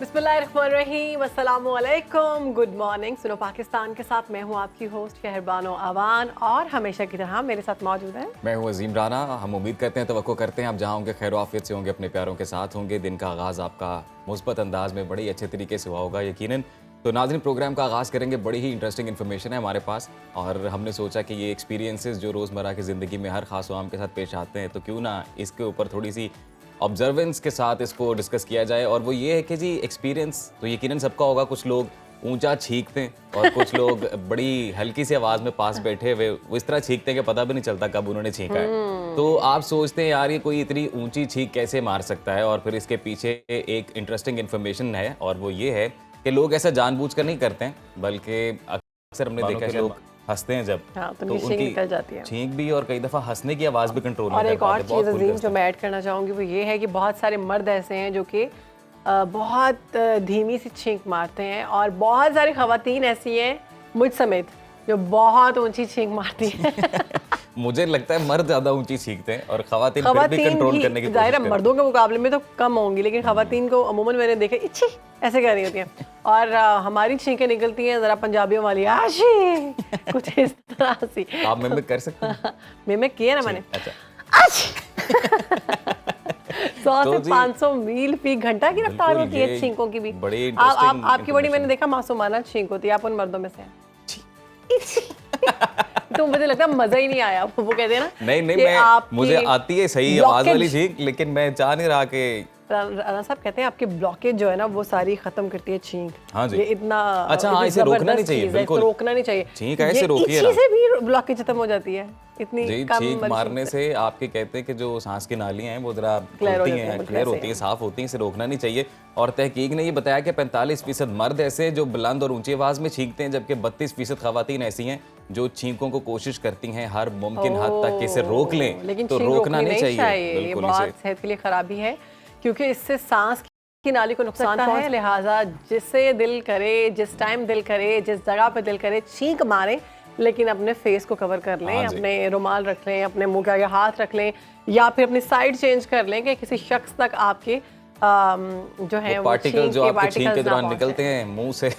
बिस्मिल्लाहिर्रहमानिर्रहीम, अस्सलामुअलैकुम, good morning. सुनो पाकिस्तान के साथ मैं हूँ आपकी होस्ट शहरबानो आवान और हमेशा की तरह मेरे साथ मौजूद है। मैं हूँ अजीम राना। हम उम्मीद करते हैं, तवक्को करते हैं आप जहाँ होंगे खैर आफियत से होंगे, अपने प्यारों के साथ होंगे। दिन का आगाज़ आपका मुस्बत अंदाज में बड़ी अच्छे तरीके से हुआ होगा यकीनन। तो नाज़रीन, प्रोग्राम का आगाज़ करेंगे। बड़ी ही इंटरेस्टिंग इन्फॉर्मेशन है हमारे पास और हमने सोचा कि ये एक्सपीरियंसेस जो रोज़मर्रा की ज़िंदगी में हर खास आम के साथ पेश आते हैं, तो क्यों ना इसके ऊपर थोड़ी सी ऑब्जर्वेंस के साथ इसको डिस्कस किया जाए। और वो ये है कि जी एक्सपीरियंस तो यकीनन सबका होगा। कुछ लोग ऊंचा छींकते हैं और कुछ लोग बड़ी हल्की सी आवाज़ में पास बैठे हुए वो इस तरह छींकते हैं कि पता भी नहीं चलता कब उन्होंने छींका है। तो आप सोचते हैं यार ये कोई इतनी ऊंची छींक कैसे मार सकता है, और फिर इसके पीछे एक इंटरेस्टिंग इन्फॉर्मेशन है और वो ये है कि लोग ऐसा जानबूझकर नहीं करते हैं, बल्कि अक्सर हमने देखा है लोग हंसते हैं जब तो तो उनकी छींक उनकी निकल जाती है। छींक भी और कई दफ़ा हंसने की आवाज़ भी कंट्रोल और नहीं एक कर और पाते। बहुत चीज़ खुल अजीम के जो मैं ऐड करना चाहूँगी वो ये है कि बहुत सारे मर्द ऐसे हैं जो कि बहुत धीमी सी छींक मारते हैं और बहुत सारी खवातीन ऐसी हैं मुझ समेत जो बहुत ऊंची छींक मारती हैं। मुझे लगता है मर्द ज्यादा ऊंची सीखते हैं और खवातीन फिर भी कंट्रोल करने की कोशिश ज़ाहिर है करती हैं। मर्दों के मुकाबले में तो कम होंगी, लेकिन खवातीन को अमूमन मैंने देखा इच्छी ऐसे कर रही होती हैं। और हमारी छींकें निकलती हैं ज़रा पंजाबियों वाली आशी कुछ इस तरह सी। आप मिमिक कर सकते हैं? मिमिक किया ना मैंने। अच्छा। 100 तो से जी, 500 मील फी घंटा की रफ्तार बिल्कुल होती है ये छींकों की भी। बड़ी आप इंटरेस्टिंग आपकी बड़ी मैंने इन्फॉर्मेशन। देखा मासूमाना छींक होती है, आप उन मर्दों में से हैं। तो मुझे लगता है मजा ही नहीं आया। वो कहते हैं ना नहीं नहीं, कि मैं मुझे आती है सही आवाज वाली ब्लॉकेज, छींक, लेकिन मैं चाह नहीं रहा कि राना साहब कहते हैं आपकी ब्लॉकेज जो है ना वो सारी खत्म करती है छींक। हाँ जी। ये इतना अच्छा, हाँ, इसे रोकना नहीं जबरदस्त चाहिए, चीज़ है, इसको बिल्कुल। रोकना नहीं चाहिए। छींक ऐसे ये रोकिए इच्छी ना। से भी ब्लॉकेज खत्म हो जाती है इतनी जी, कम छींक वाली मारने छींक से आपके कहते हैं कि जो सांस की नालियां हैं वो जरा क्लियर हो खुलती जाती हैं, हैं, बिल्कुल क्लियर ऐसे होती हैं, ही। साफ होती हैं। इसे रोकना नहीं चाहिए। और तहकीक ने ये बताया कि 45% मर्द ऐसे जो बुलंद और ऊंची आवाज में छींकते हैं, जबकि 32% खवातीन ऐसी हैं जो छींकों को कोशिश करती हैं हर मुमकिन हद तक कि इसे रोक लें। लेकिन तो छींक रोकना रोकनी नहीं चाहिए, ये बिल्कुल बहुत इसे। सेहत के लिए खराबी है क्योंकि इससे सांस की नाली को नुकसान है। लिहाजा जिसे दिल करे, जिस टाइम दिल करे, जिस जगह पे दिल करे छींक मारें, लेकिन अपने फेस को कवर कर लें, हाँ जी। अपने रुमाल रख लें, अपने मुंह के आगे हाथ रख लें या फिर अपनी साइड चेंज कर लें कि किसी शख्स तक आपके जो है वो वो पार्टिकल छींक जो के आपके छींक के पार्टिकल्स ना दौरान पहुंचे। निकलते हैं मुंह से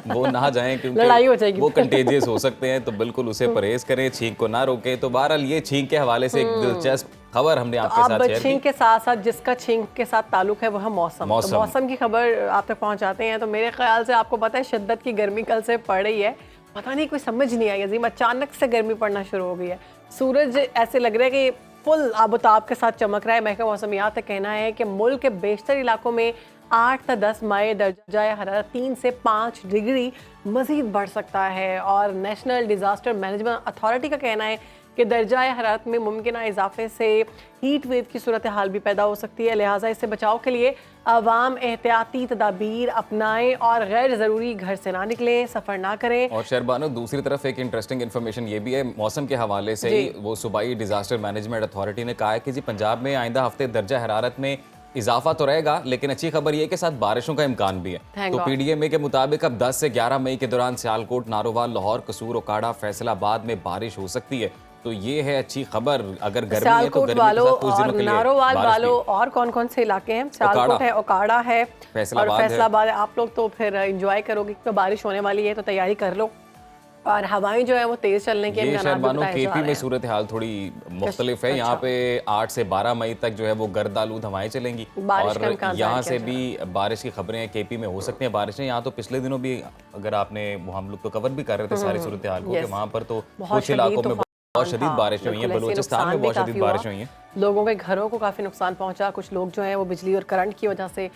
वो ना जाएं, लड़ाई हो क्योंकि जाएगी वो कंटेजियस हो सकते हैं। तो बिल्कुल उसे परहेज करें, छींक को ना रोकें। तो बहरहाल ये छींक के हवाले से एक दिलचस्प खबर हमने आपके अब साथ शेयर छींक की। के साथ साथ जिसका छींक के साथ ताल्लुक है वो है मौसम। तो मौसम। मौसम की खबर आप तक पहुंचाते हैं। तो मेरे ख्याल से आपको पता है शिद्दत की गर्मी कल से पड़ रही है, पता नहीं कोई समझ नहीं आई अजीम, अचानक से गर्मी पड़ना शुरू हो गई है। सूरज ऐसे लग रहा है कि फुल आबोताब के साथ चमक रहा है। महकमा मौसमियात का कहना है कि मुल्क के बेशतर इलाकों में 8 से 10 मई दर्जा हरारत 3 से 5 डिग्री मजीद बढ़ सकता है। और नेशनल डिज़ास्टर मैनेजमेंट अथॉरिटी का कहना है कि दर्जा हरारत में मुमकिन इजाफे से हीट वेव की सूरत हाल भी पैदा हो सकती है। लिहाजा इससे बचाव के लिए आवाम एहतियाती तदाबीर अपनाएं और गैर ज़रूरी घर से ना निकलें, सफ़र ना करें। और शहरबानो, दूसरी तरफ एक इंटरेस्टिंग इन्फॉर्मेशन ये भी है मौसम के हवाले से ही। वो सूबाई डिजास्टर मैनेजमेंट अथॉरिटी ने कहा है कि जी पंजाब में आइंदा हफ्ते दर्जा हरारत में इजाफा तो रहेगा, लेकिन अच्छी खबर ये कि साथ बारिशों का इम्कान भी है। Thank तो God। पीडीएमए के मुताबिक अब 10 से 11 मई के दौरान सियालकोट, नारोवाल, लाहौर, कसूर, ओकाड़ा, फैसलाबाद में बारिश हो सकती है। तो ये है अच्छी खबर। अगर गर्मी है तो सियालकोट गर्मी के वालों साथ कुछ दिनों और के लिए नारोवाल बारिश भी वालों और कौन कौन से इलाके हैं? सियालकोट है, ओकाड़ा है और फैसलाबाद है। फैसलाबाद है। आप लोग तो फिर एंजॉय करोगे क्योंकि बारिश होने वाली है, तो तैयारी कर लो। और हवाएं जो है वो तेज चलने के ये इम्कानात भी शहरबानो बताए जा केपी रहे में हैं। सूरत हाल थोड़ी मुख्तलिफ है। अच्छा। यहाँ पे 8 से 12 मई तक जो है वो गर्द आलूद हवाएं चलेंगी बारिश का और इम्कान यहाँ जाहिर से किया भी बारिश की खबरें हैं। केपी में हो सकती हैं बारिशें। यहाँ तो पिछले दिनों भी अगर आपने वो हम लोग तो कवर भी कर रहे थे सारी सूरत हाल को कि यस। वहाँ पर तो बहुत कुछ इलाकों में बहुत शदीद था, बारिशें हुई हैं। बिल्कुल ऐसे बलूचिस्तान में नुकसान भी बहुत शदीद काफ़ी हुआ। बारिशें हुई हैं। लोगों के घरों को काफ़ी नुकसान पहुंचा। कुछ लोग जो हैं वो बिजली और करंट की वजह से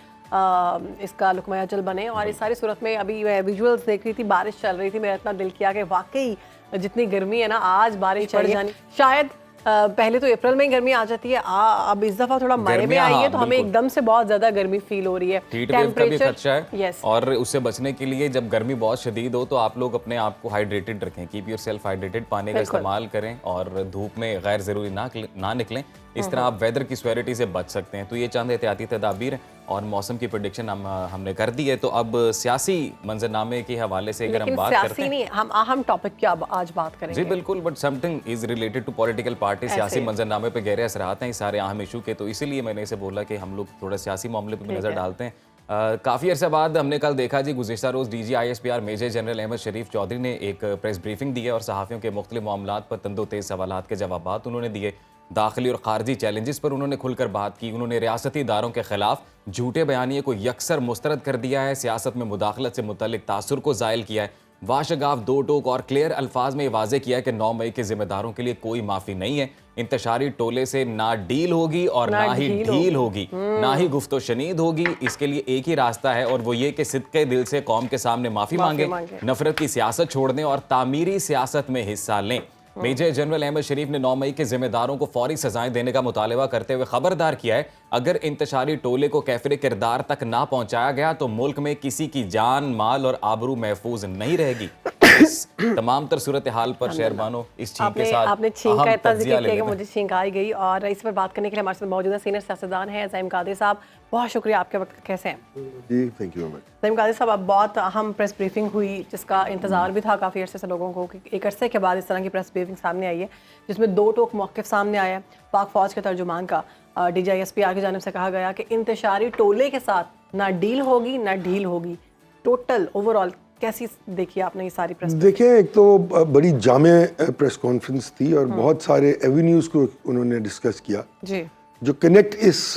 इसका लुकमा अजल बने। और इस सारी सूरत में अभी मैं विजुअल्स देख रही थी, बारिश चल रही थी, मेरा इतना दिल किया कि वाकई जितनी गर्मी है ना आज बारिश पड़ जानी। शायद पहले तो अप्रैल में ही गर्मी आ जाती है, अब इस दफ़ा थोड़ा मई में आई है तो हमें एकदम से बहुत ज़्यादा गर्मी फील हो रही है। हीट वेव का भी खदशा है। यस। और उससे बचने के लिए जब गर्मी बहुत शदीद हो तो आप लोग अपने आप को हाइड्रेटेड रखें। कीप योर सेल्फ हाइड्रेटेड, पानी का इस्तेमाल करें और धूप में गैर ज़रूरी ना निकलें। इस तरह आप वेदर की स्वेरिटी से बच सकते हैं। तो ये चंद एहतियाती तदाबीर हैं और मौसम की प्रेडिक्शन हमने कर दी है। तो अब सियासी मंजरनामे के हवाले से अगर हम बात करते हैं, नहीं, हम टॉपिक की आज बात करेंगे। जी बिल्कुल, but something is related to political party. सियासी मंजरनामे पे गहरे असरात हैं इस सारे अहम इशू के, तो इसीलिए मैंने इसे बोला कि हम लोग थोड़ा सियासी मामले पे भी नजर डालते हैं। काफ़ी अरसे बाद हमने कल देखा जी, गुज़िश्ता रोज़ DG/ISPR मेजर जनरल अहमद शरीफ चौधरी ने एक प्रेस ब्रीफिंग दी है और सहाफ़ियों के मुख्तलिफ मामलात पर तंदो तेज़ सवालात के जवाबात उन्होंने दिए। दाखिली और ख़ारजी चैलेंजेस पर उन्होंने खुलकर बात की। उन्होंने रियासती इदारों के ख़िलाफ़ झूठे बयानिए को यकसर मुस्तरद कर दिया है। सियासत में मुदाखलत से मुतल्लिक तासुर को ज़ायल किया है। वाशगाफ दो टोक और क्लियर अल्फाज में वाज़े किया है कि 9 मई के जिम्मेदारों के लिए कोई माफ़ी नहीं है। इंतशारी टोले से ना डील होगी और ना ही ढील होगी, ना ही गुफ्तो शनीद होगी। इसके लिए एक ही रास्ता है और वो ये कि सिद्के दिल से कौम के सामने माफ़ी मांगे, नफरत की सियासत छोड़ दें और तामीरी सियासत में हिस्सा लें। मेजर जनरल अहमद शरीफ ने 9 मई के जिम्मेदारों को फौरी सजाएं देने का मुतालबा करते हुए खबरदार किया है, अगर इंतशारी टोले को कैफिर किरदार तक ना पहुंचाया गया तो मुल्क में किसी की जान, माल और आबरू महफूज नहीं रहेगी। इस तमाम तर सूरत हाल पर शेरबानो इस छींक के साथ आपने छींक का इतना जिक्र किया कि मुझे छींक आई गई। और इस पर बात करने के लिए हमारे साथ मौजूद है सीनियर सियासतदान हैं ज़हीम कादिर साहब। बहुत शुक्रिया आपके वक्त। कैसे हैं जी? Thank you very much. Zaheem Qadir साहब, अब बहुत अहम प्रेस ब्रीफिंग हुई जिसका इंतजार भी था काफ़ी अरसे से लोगों को कि एक अरसे के बाद इस तरह की प्रेस ब्रीफिंग सामने आई है जिसमें दो टोक मौक़िफ़ सामने आया है। पाक फ़ौज के तर्जुमान का DG/ISPR की जानिब से कहा गया कि इंतशारी टोले के साथ ना डील होगी ना ढील होगी। टोटल ओवरऑल कैसी देखी आपने ये सारी प्रेस? देखिए, एक तो बड़ी जामे प्रेस कॉन्फ्रेंस थी और बहुत सारे एवेन्यूज़ को उन्होंने डिस्कस किया जी, जो कनेक्ट इस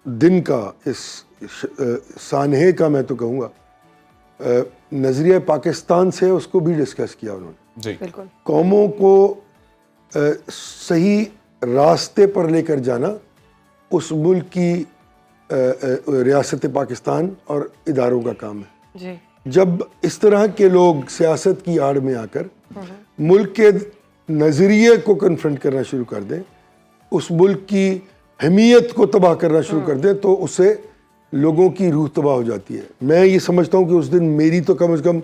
दिन का, इस सानहे का, मैं तो कहूँगा नज़रिया पाकिस्तान से, उसको भी डिस्कस किया उन्होंने। जी बिल्कुल। कौमों को सही रास्ते पर लेकर जाना उस मुल्क की रियासत पाकिस्तान और इदारों का काम है। जी, जब इस तरह के लोग सियासत की आड़ में आकर मुल्क के नज़रिए को कन्फ्रंट करना शुरू कर दें, उस मुल्क की हमीयत को तबाह करना शुरू कर दें, तो उससे लोगों की रूह तबाह हो जाती है। मैं ये समझता हूँ कि उस दिन मेरी तो कम से कम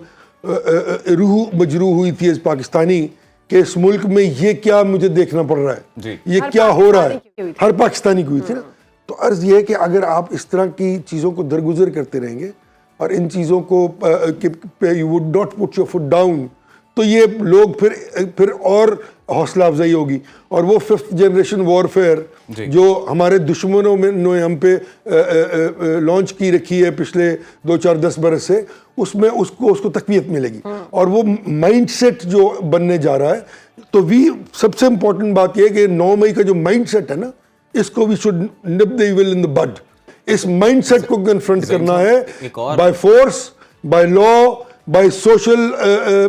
रूह मजरूह हुई थी इस पाकिस्तानी कि इस मुल्क में ये क्या मुझे देखना पड़ रहा है, ये क्या हो रहा है। हर पाकिस्तानी की हुई थी ना। तो अर्ज़ ये है कि अगर आप इस तरह की चीज़ों को दरगुजर करते रहेंगे और इन चीज़ों को you would not put your foot down, तो ये लोग फिर और हौसला अफजाई होगी। और वो 5th जनरेशन वॉरफेयर जो हमारे दुश्मनों में ने हम पे लॉन्च की रखी है पिछले 2-4-10 बरस से, उसमें उसको तकवीत मिलेगी और वो माइंडसेट जो बनने जा रहा है। तो सबसे इम्पोर्टेंट बात यह है कि 9 मई का जो माइंडसेट है ना, इसको we should nip the evil in the bud. इस माइंडसेट को कन्फ्रंट करना है by force, by law, by social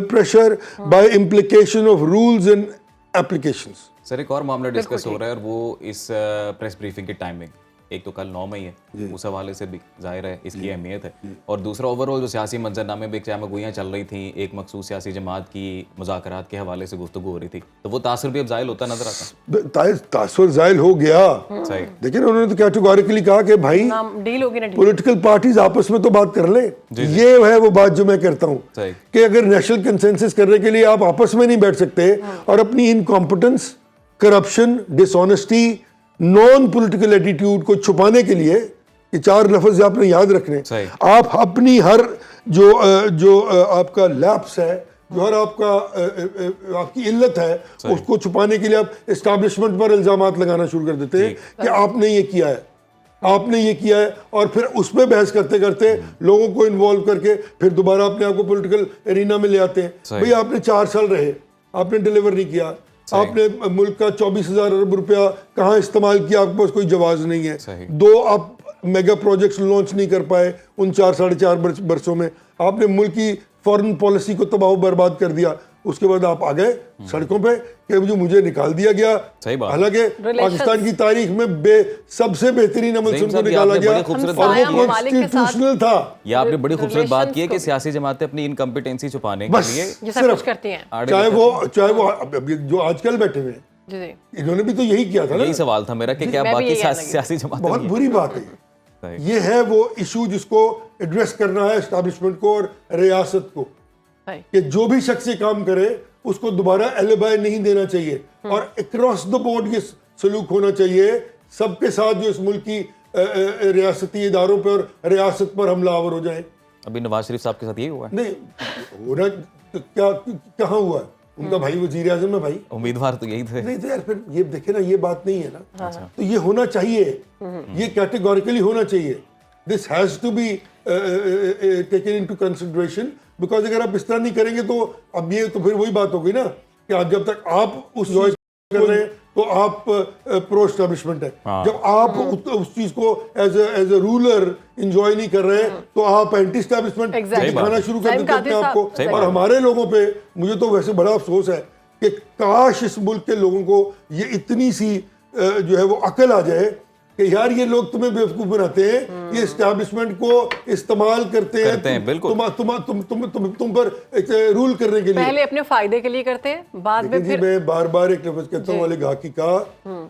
pressure, by implication of rules and applications. Sir, एक और मामला डिस्कस हो रहा है और वो इस प्रेस ब्रीफिंग की टाइमिंग। एक तो कल 9 मई है, उस हवाले से भी जाहिर है इसकी अहमियत है, और दूसरा ओवरऑल जो सियासी मंजरनामे में चमगोइयाँ चल रही थी, एक मखसूस सियासी जमात की मुज़ाकरात के हवाले से गुफ्तगू हो रही थी, तो वो तासुर भी अब ज़ाहिल होता नजर आता है। तासुर ज़ाहिल हो गया। सही। लेकिन उन्होंने तो कैटेगोरिकली कहा कि भाई डील होगी ना, पॉलिटिकल पार्टीज आपस में तो बात कर ले। ये है वो बात जो मैं करता हूँ कि अगर नेशनल कंसेंसस करने के लिए आप आपस में नहीं बैठ सकते और अपनी incompetence, corruption, dishonesty, non political attitude को छुपाने के लिए, ये 4 लफ्ज आपने याद रखने। आप अपनी हर जो आपका लैप्स है, जो हर आपकी इल्लत है, उसको छुपाने के लिए आप एस्टैब्लिशमेंट पर इल्जामात लगाना शुरू कर देते हैं कि आपने ये किया है, आपने ये किया है, और फिर उस पर बहस करते करते लोगों को इन्वॉल्व करके फिर दोबारा अपने आप को पॉलिटिकल एरिना में ले आते हैं। भाई आपने 4 साल रहे, आपने डिलीवर नहीं किया, आपने मुल्क का 24,000 अरब रुपया कहाँ इस्तेमाल किया, आपके पास कोई जवाब नहीं है। 2 आप मेगा प्रोजेक्ट्स लॉन्च नहीं कर पाए उन 4-4.5 बरसों में। आपने मुल्क की फॉरेन पॉलिसी को तबाह बर्बाद कर दिया। उसके बाद आप आ गए सड़कों पे कि मुझे निकाल दिया गया। हालांकि पाकिस्तान की तारीख में सबसे बेहतरीन अमल से उनको निकाला गया और वो कॉन्स्टिट्यूशनल था। ये आपने बड़ी खूबसूरत बात की है कि सियासी जमातें अपनी इनकम्पिटेंसी छुपाने के लिए सिर्फ करती हैं। चाहे वो जो आजकल बैठे हुए हैं, इन्होंने भी तो यही किया था। यही सवाल था मेरा कि क्या बाकी सियासी जमातें। बहुत बुरी बात है। ये है वो इशू जिसको एड्रेस करना है एस्टैब्लिशमेंट को और रियासत को, कि जो भी शख्स ये काम करे उसको दोबारा एलिबाई नहीं देना चाहिए और अक्रॉस द बोर्ड ये सलूक होना चाहिए सबके साथ जो इस मुल्क की रियासती इदारों पर और रियासत पर हमलावर हो जाए। अभी नवाज शरीफ साहब के साथ यही हुआ है। नहीं होना क्या, कहाँ हुआ है? उनका भाई वजीर आजम है। भाई उम्मीदवार तो यही थे। नहीं तो यार फिर ये देखे ना, ये बात नहीं है ना। तो ये होना चाहिए, ये कैटेगोरिकली होना चाहिए this has to be taken into consideration, because अगर आप इस तरह नहीं करेंगे तो अब ये तो फिर वही बात हो गई ना कि आप जब तक आप उस चॉइस कर रहे हैं तो आप प्रो एस्टेब्लिशमेंट है। जब आप उस चीज को एज ए रूलर एंजॉय नहीं कर रहे हैं तो आप एंटी एस्टेब्लिशमेंट दिखाना शुरू कर देते हैं अपने आप को। और हमारे लोगों पे मुझे तो वैसे बड़ा अफसोस है कि काश इस मुल्क के लोगों को ये इतनी सी जो है वो अकल आ जाए कि यार ये लोग तुम्हें बेवकूफ बनाते हैं, ये एस्टैब्लिशमेंट को इस्तेमाल करते हैं बिल्कुल तुम पर रूल करने के लिए, पहले अपने फायदे के लिए करते हैं, बाद में फिर मैं बार बार एक लफ्ज कहता हूँ ओलिगार्की का,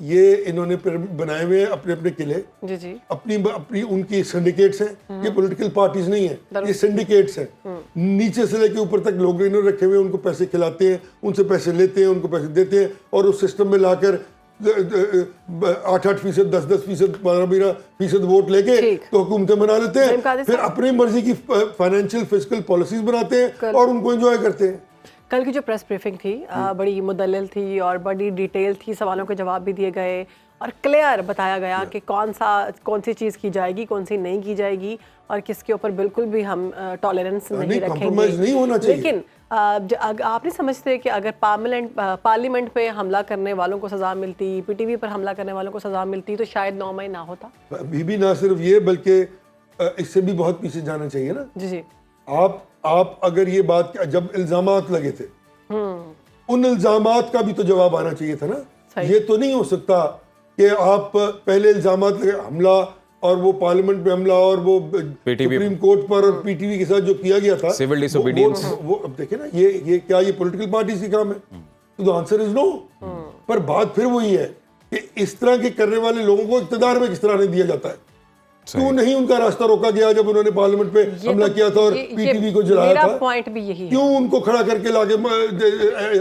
ये इन्होंने बनाए हुए अपने अपने किले, जी जी अपनी उनकी सिंडिकेट्स हैं, ये पॉलिटिकल पार्टीज नहीं है, ये सिंडिकेट्स हैं। नीचे से लेके ऊपर तक लोग इन्होंने रखे हुए, उनको पैसे खिलाते हैं, उनसे पैसे लेते हैं, उनको पैसे देते हैं और उस सिस्टम में लाकर 8-8%, 10-10%, 12-12% वोट लेके तो हुकूमतें बना लेते हैं, फिर अपनी मर्जी की फाइनेंशियल फिजिकल पॉलिसीज बनाते हैं और उनको एंजॉय करते हैं। कल की जो प्रेस ब्रीफिंग थी बड़ी मुदल्लिल थी और बड़ी डिटेल थी, सवालों के जवाब भी दिए गए और क्लियर बताया गया कि कौन सी चीज़ की जाएगी, कौन सी नहीं की जाएगी और किसके ऊपर बिल्कुल भी हम टॉलरेंस नहीं रखेंगे। नहीं होना चाहिए। लेकिन आप नहीं समझते कि अगर पार्लियामेंट पे हमला करने वालों को सज़ा मिलती, पीटीवी पर हमला करने वालों को सज़ा मिलती तो शायद 9 मई ना होता? अभी भी ना सिर्फ ये बल्कि इससे भी बहुत पीछे जाना चाहिए ना। जी जी आप अगर ये बात जब इल्जामात लगे थे उन इल्जामात का भी तो जवाब आना चाहिए था ना। ये तो नहीं हो सकता कि आप पहले इल्जामात लगे, हमला और वो पार्लियामेंट पे हमला और वो सुप्रीम कोर्ट पर और पीटीवी के साथ जो किया गया था सिविल डिसोबीडियंस, वो अब देखे ना ये क्या ये पॉलिटिकल पार्टी की काम है? तो द आंसर इज नो। पर बात फिर वही है कि इस तरह के करने वाले लोगों को इख्तियार में किस तरह नहीं दिया जाता है। क्यों नहीं उनका रास्ता रोका गया जब उन्होंने पार्लियामेंट पे हमला किया था और पीटीवी को जलाया था? पॉइंट भी यही है। क्यों उनको खड़ा करके लाके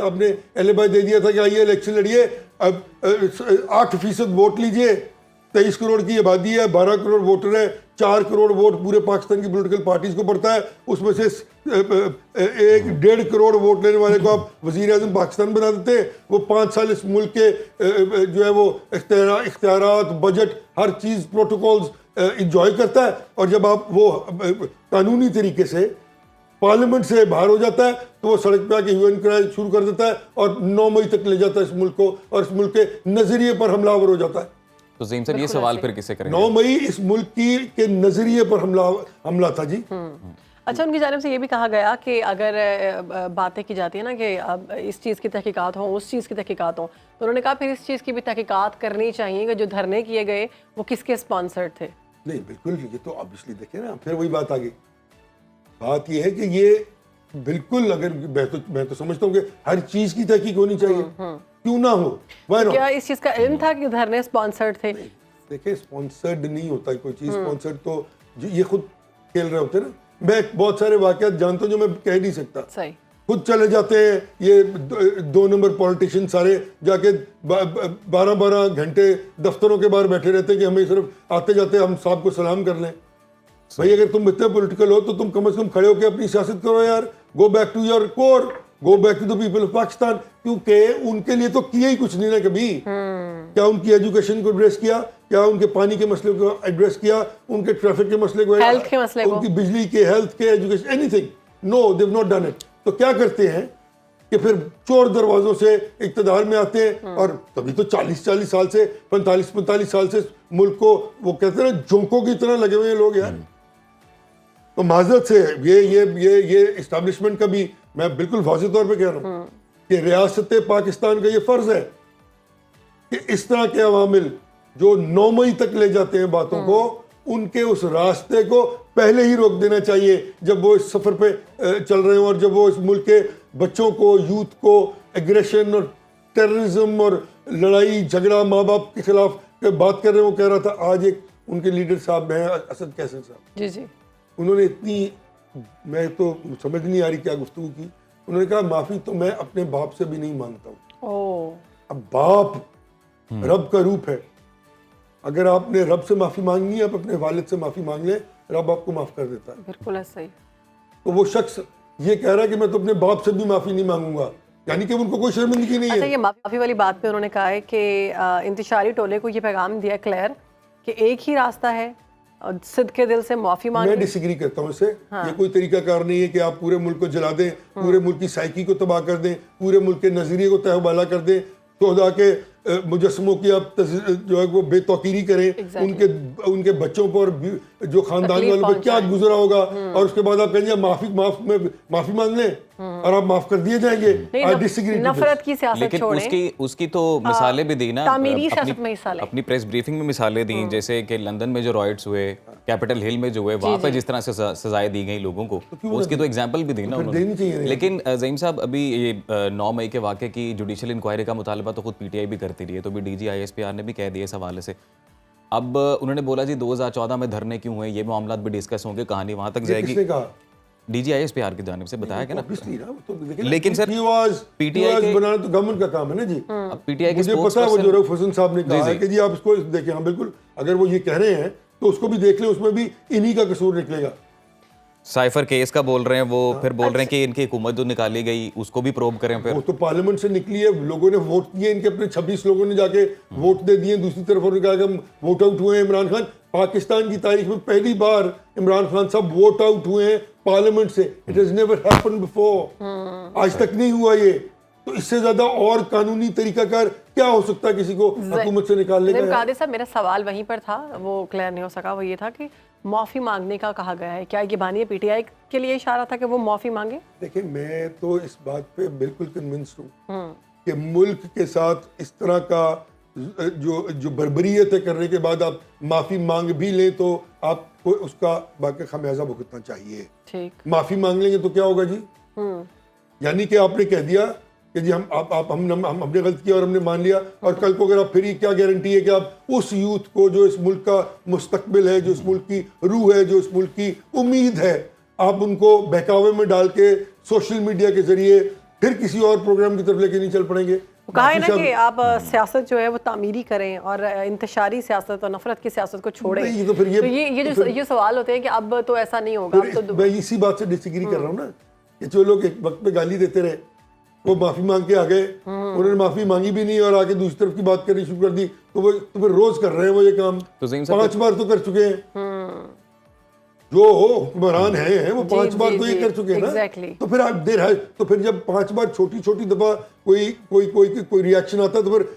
आपने एलिबाई दे दिया था कि आइए इलेक्शन लड़िए, अब 8% वोट लीजिए, 23 करोड़ की आबादी है, 12 करोड़ वोटर है, 4 करोड़ वोट पूरे पाकिस्तान की पॉलिटिकल पार्टीज को पड़ता है, उसमें से 1.5 करोड़ वोट लेने वाले को आप वजीर आज़म पाकिस्तान बना देते हैं। वो 5 साल इस मुल्क के जो है वो इख्तियारात, बजट, हर चीज़, प्रोटोकॉल्स इंजॉय करता है और जब आप वो कानूनी तरीके से पार्लियामेंट से बाहर हो जाता है तो वो सड़क पे आके ह्यू एंड क्राई शुरू कर देता है और 9 मई तक ले जाता है इस मुल्क को और इस मुल्क के नजरिए पर हमलावर हो जाता है। तो ज़हीम साहब ये सवाल फिर किसे करेंगे? 9 मई इस मुल्क के नजरिए पर हमला था जी। अच्छा, उनकी जानिब से ये भी कहा गया कि अगर बातें की जाती है ना कि अब इस चीज़ की तहकीकात हो, उस चीज़ की तहकीकात हो, तो उन्होंने कहा फिर इस चीज़ की भी तहकीकात करनी चाहिए कि जो धरने किए गए वो किसके स्पॉन्सर्ड थे। नहीं बिल्कुल, ये तो ऑब्वियसली देखिए ना, फिर वही बात आ गई। बात ये है कि ये बिल्कुल, अगर मैं तो समझता हूँ कि हर चीज़ की तहकीक होनी चाहिए, क्यों ना हो। तो क्या इस चीज़ का इल्म था कि धरने स्पॉन्सर्ड थे? देखिए स्पॉन्सर्ड नहीं होता कोई चीज़, स्पॉन्सर्ड तो ये खुद खेल रहे होते ना। मैं बहुत सारे वाकयात जानता हूँ जो मैं कह नहीं सकता, सही खुद चले जाते हैं ये 2 नंबर पॉलिटिशियन, सारे जाके 12-12 घंटे दफ्तरों के बाहर बैठे रहते हैं कि हमें सिर्फ आते जाते हम साहब को सलाम कर लें। भाई अगर तुम इतने पॉलिटिकल हो तो तुम कम से कम खड़े होकर अपनी सियासत करो यार। Go back to your core, go back to the people of Pakistan. क्योंकि उनके लिए तो किया ही कुछ नहीं ना कभी। क्या उनकी एजुकेशन को एड्रेस किया? क्या उनके पानी के मसले को एड्रेस किया? उनके ट्रैफिक के मसले को, हेल्थ के मसले को, उनकी बिजली के, हेल्थ के, education, anything? No, they have not done it. तो क्या करते हैं कि फिर चोर दरवाजों से इक्तदार में आते हैं और तभी तो 40-40 साल से, 45-45 साल से मुल्क को वो कहते हैं ना जोंकों की तरह लगे हुए हैं लोग यार। तो माजरत से ये इस्टेब्लिशमेंट का भी मैं बिल्कुल वाज़ेह तौर पे कह रहा हूँ कि रियासत पाकिस्तान का ये फर्ज है कि इस तरह के अवामिल जो 9 मई तक ले जाते हैं बातों को, उनके उस रास्ते को पहले ही रोक देना चाहिए जब वो इस सफर पे चल रहे हैं और जब वो इस मुल्क के बच्चों को, यूथ को एग्रेशन और टेररिज्म और लड़ाई झगड़ा माँ बाप के खिलाफ बात कर रहे हैं। वो कह रहा था आज एक उनके लीडर साहब हैं असद कैसर साहब जी जी, उन्होंने इतनी, मैं तो समझ नहीं आ रही क्या गुफ्तगू की, उन्होंने कहा माफ़ी तो मैं अपने बाप से भी नहीं मांगता हूँ। अब बाप रब का रूप है, अगर आपने रब से माफ़ी मांगनी है आप अपने वालिद से माफ़ी मांग लें, रब आपको माफ़ कर देता है। बिल्कुल है, सही। तो वो शख्स ये कह रहा है कि मैं तो अपने बाप से भी माफ़ी नहीं मांगूंगा, यानी कि उनको कोई शर्मिंदगी नहीं अच्छा, है। ये माफ़ी वाली बात पे उन्होंने कहा है कि इंतशारी टोले को ये पैगाम दिया क्लियर कि एक ही रास्ता है सिद्ध दिल से माफी मैं मांगे। डिसएग्री करता हूँ इससे। ये कोई तरीकाकार नहीं है कि आप पूरे मुल्क को जला दें, पूरे मुल्क की साइकी को तबाह कर दें, पूरे मुल्क के नजरिए को तहबाला कर दें, खुदा के मुजस्समों की आप जो है वो बेतौकीरी करें। उनके बच्चों पर जो खानदान वालों पर क्या गुजरा होगा, और उसके बाद आप कहेंगे माफी मांग लें और आप माफ कर दिए जाएंगे। नफरत की सियासत लेकिन छोड़ें। उसकी तो मिसालें भी दी ना, तामीरी सियासत में हिस्सा लें। अपनी प्रेस ब्रीफिंग में मिसालें दी, जैसे कि लंदन में जो रॉयट्स हुए, कैपिटल हिल में जो हुए, वहाँ पे जिस तरह से सजाएं दी गई लोगों को, उसकी तो एग्जाम्पल भी दी ना उन्होंने। लेकिन ज़हीम साहब, अभी ये 9 मई के वाक़े की जुडिशल इंक्वायरी का मुतालबा तो खुद पीटीआई भी करती रही है, तो भी डीजी आईएसपीआर ने भी कह दिया इस हवाले से। अब उन्होंने बोला जी 2014 में धरने क्यों हुए, ये मामला भी डिस्कस होंगे, कहानी वहां तक जाएगी। डीजी आईएसपीआर की जानिब से बताया गया ना। लेकिन सर पीटीआई के बनाना तो गवर्नमेंट का काम है ना जी। अब पीटीआई के मुझे पता है वो जो रऊफ हसन साहब ने कहा है कि जी आप इसको देखें। हाँ बिल्कुल, अगर वो ये कह रहे हैं तो उसको भी देख लें, उसमें भी इन्हीं का कसूर निकलेगा। साइफर केस का बोल रहे हैं वो, फिर बोल रहे हैं कि इनकी हुकूमत जो निकाली गई उसको भी प्रोब करें। फिर वो तो पार्लियामेंट से निकली है, लोगों ने वोट दिए, इनके अपने 26 लोगों ने जाके वोट दे दिए। दूसरी तरफ उन्होंने कहा कि हम वोट आउट हुए हैं। इमरान खान, पाकिस्तान की तारीख में पहली बार इमरान खान साहब वोट आउट हुए हैं पार्लियामेंट से। It has never happened before, आज तक नहीं हुआ ये। तो इससे ज्यादा और कानूनी तरीकाकार क्या हो सकता है किसी को हुकूमत से निकालने का? कादिर साहब, मेरा सवाल वहीं पर था, वो क्लियर नहीं हो सका। वो ये था कि माफी मांगने का कहा गया है, क्या ये बानी पीटीआई के लिए इशारा था कि वो माफी मांगे? देखिए, मैं तो इस बात पे बिल्कुल कन्विंस्ड हूँ कि मुल्क के साथ इस तरह का जो बर्बरियत है करने के बाद आप माफी मांग भी लें तो आपको उसका बाकी खमियाजा भुगतना चाहिए। ठीक, माफी मांग लेंगे तो क्या होगा जी? यानी कि आपने कह दिया कि जी हम हमने गलत किया और हमने मान लिया, और कल को अगर आप फिर क्या गारंटी है कि आप उस यूथ को जो इस मुल्क का मुस्तकबिल है, जो इस मुल्क की रूह है, जो इस मुल्क की उम्मीद है, आप उनको बहकावे में डाल के सोशल मीडिया के जरिए फिर किसी और प्रोग्राम की तरफ लेके नहीं चल पड़ेंगे? कहा है ना कि आप सियासत जो है वो तामीरी करें और इंतशारी सियासत और नफरत की सियासत को छोड़ें। नहीं, तो फिर ये सवाल होते हैं कि अब तो ऐसा नहीं होगा। अब तो मैं इसी बात से डिसएग्री कर रहा हूँ ना कि जो लोग एक वक्त पे गाली देते रहे वो माफी मांग के आ गए, उन्होंने माफी मांगी भी नहीं और आगे दूसरी तरफ की बात करनी शुरू कर दी, तो वो तो फिर रोज कर रहे हैं वो ये काम। तो 5 बार तो कर चुके हैं जो हुक्मरान हैं वो 5 बार तो ये कर चुके हैं ना। तो फिर आप देर है, तो फिर जब 5 बार छोटी दफा कोई रिएक्शन आता है, तो फिर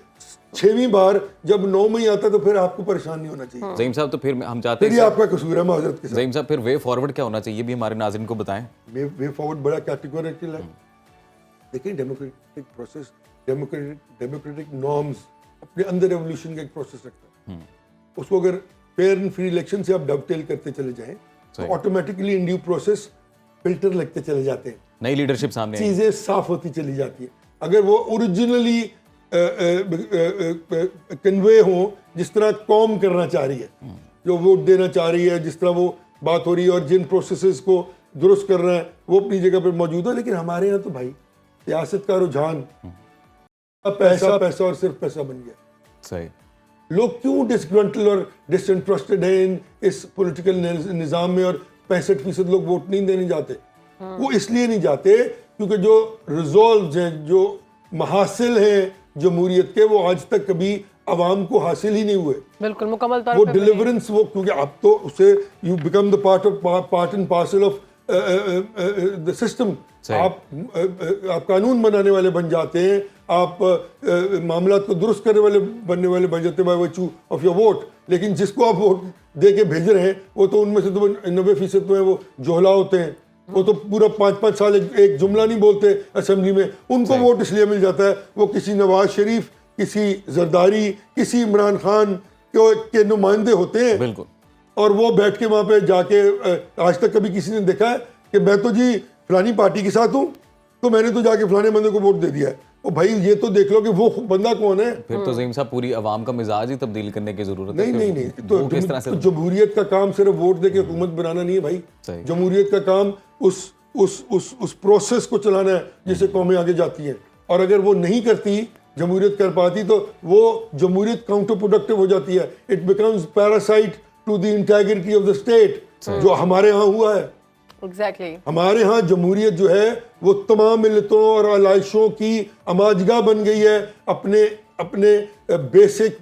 6वीं बार जब 9 मई आता है तो फिर आपको परेशान नहीं होना चाहिए। ज़हीम साहब, तो फिर हम चाहते हैं, ये आपका कसूर है माजरत के साथ। ज़हीम साहब, फिर वे फॉरवर्ड क्या होना चाहिए भी हमारे नाज़रीन को बताएं। वे फॉरवर्ड बड़ा कैटेगोरिकल है। देखिए, डेमोक्रेटिक प्रोसेस, डेमोक्रेटिक नॉर्म्स अपने अंदर एवोल्यूशन का एक प्रोसेस रखता है। उसको अगर फेयर एंड फ्री इलेक्शन से आप डबटेल करते चले जाएं तो automatically in due process filter लगते चले जाते हैं, नई लीडरशिप सामने, चीजें साफ होती चली जाती है। अगर वो ओरिजिनली कन्वे हो जिस तरह कौम करना चाह रही है, जो वोट देना चाह रही है, जिस तरह वो बात हो रही है और जिन प्रोसेसेस को दुरुस्त कर रहे हैं वो अपनी जगह पर मौजूद है। लेकिन हमारे यहाँ तो भाई सियासत का रुझान पैसा और सिर्फ पैसा बन गया। सही। लोग क्यों डिसग्रंटल और डिसइंटरेस्टेड हैं इस पॉलिटिकल निजाम में, और 65% लोग वोट नहीं देने जाते। वो इसलिए नहीं जाते क्योंकि जो रिजॉल्व हैं, जो महासिल हैं जमहूरियत के, वो आज तक कभी आवाम को हासिल ही नहीं हुए। बिल्कुल मुकम्मल तौर वो डिलीवरेंस, वो क्योंकि आप तो उससे you become the part and parcel of the system. आप कानून बनाने वाले बन जाते हैं, आप मामला को दुरुस्त करने बनने वाले बन जाते हैं by virtue of your vote. लेकिन जिसको आप वोट दे के भेज रहे हैं वो तो उनमें से तो 90% तो है वो जोहला होते हैं। वो तो पूरा 5-5 साल एक जुमला नहीं बोलते असेंबली में। उनको वोट इसलिए मिल जाता है, वो किसी नवाज शरीफ, किसी जरदारी, किसी इमरान खान के नुमाइंदे होते हैं। बिल्कुल। और वो बैठ के वहाँ पे जाके, आज तक कभी किसी ने देखा है कि मैं तो जी फलानी पार्टी के साथ हूँ तो मैंने तो जाके फलाने बंदे को वोट दे दिया है? ओ भाई, ये तो देख लो कि वो बंदा कौन है। फिर तो ज़हीम साहब पूरी आवाम का मिजाज ही तब्दील करने की जरूरत है। नहीं, तो जमहूरियत का काम सिर्फ वोट दे के हुकूमत बनाना नहीं है भाई। जमहूरियत का काम उस प्रोसेस को चलाना है जिससे कौमें आगे जाती हैं। और अगर वो नहीं करती, जमहूरियत कर पाती, तो वो जमहूरियत काउंटर प्रोडक्टिव हो जाती है। It becomes parasite to the integrity of the state, जो हमारे यहाँ हुआ है। हमारे यहाँ जमहूरियत जो है वो तमाम मिलतों और आलाइशों की अमाजगा बन गई है। अपने बेसिक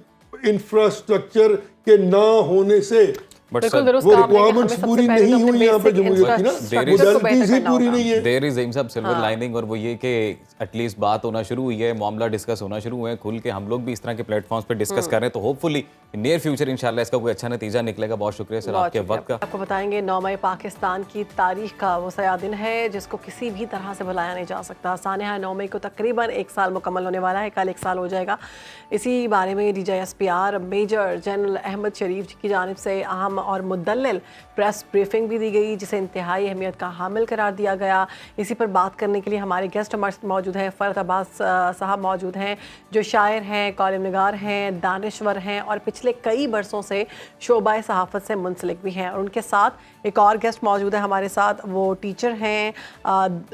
इंफ्रास्ट्रक्चर के ना होने से बट बिल्कुल दुरुस्त वो कहा आपने कि हमें रिक्वायरमेंट्स सबसे पूरी पहले नहीं तो अपने हुई यहाँ पे basic जमहूरियत की ना, infrastructure को मोडालिटीज बेहतर ही करना पूरी होगा। नहीं है। देयर इज साहब सिल्वर लाइनिंग, और वो ये कि एटलीस्ट बात होना शुरू हुई है, मामला डिस्कस होना शुरू हुआ है खुल के, हम लोग भी इस तरह के प्लेटफॉर्म्स पे डिस्कस कर रहे हैं, तो होपफुली नियर फ्यूचर इंशाल्लाह इसका कोई अच्छा नतीजा निकलेगा। बहुत शुक्रिया सर बहुत आपके शुक्रिया। वक्त का। आपको बताएंगे 9 मई पाकिस्तान की तारीख का वो सया दिन है जिसको किसी भी तरह से भुलाया नहीं जा सकता। सानिया 9 मई को तकरीबन 1 साल मुकम्मल होने वाला है, कल 1 साल हो जाएगा। इसी बारे में DGSPR मेजर जनरल अहमद शरीफ की जानिब से अहम और मुदल्लिल प्रेस ब्रीफिंग भी दी गई, जिसे इंतहाई अहमियत का हामिल करार दिया गया। इसी पर बात करने के लिए हमारे गेस्ट हमारे साथ मौजूद हैं। फ़रत अब्बास साहब मौजूद हैं, जो शायर हैं, कॉलम निगार हैं, दानिश्वर हैं और पिछले कई बरसों से शोबा सहाफ़त से मुंसलिक भी हैं। और उनके साथ एक और गेस्ट मौजूद है हमारे साथ, वो टीचर हैं,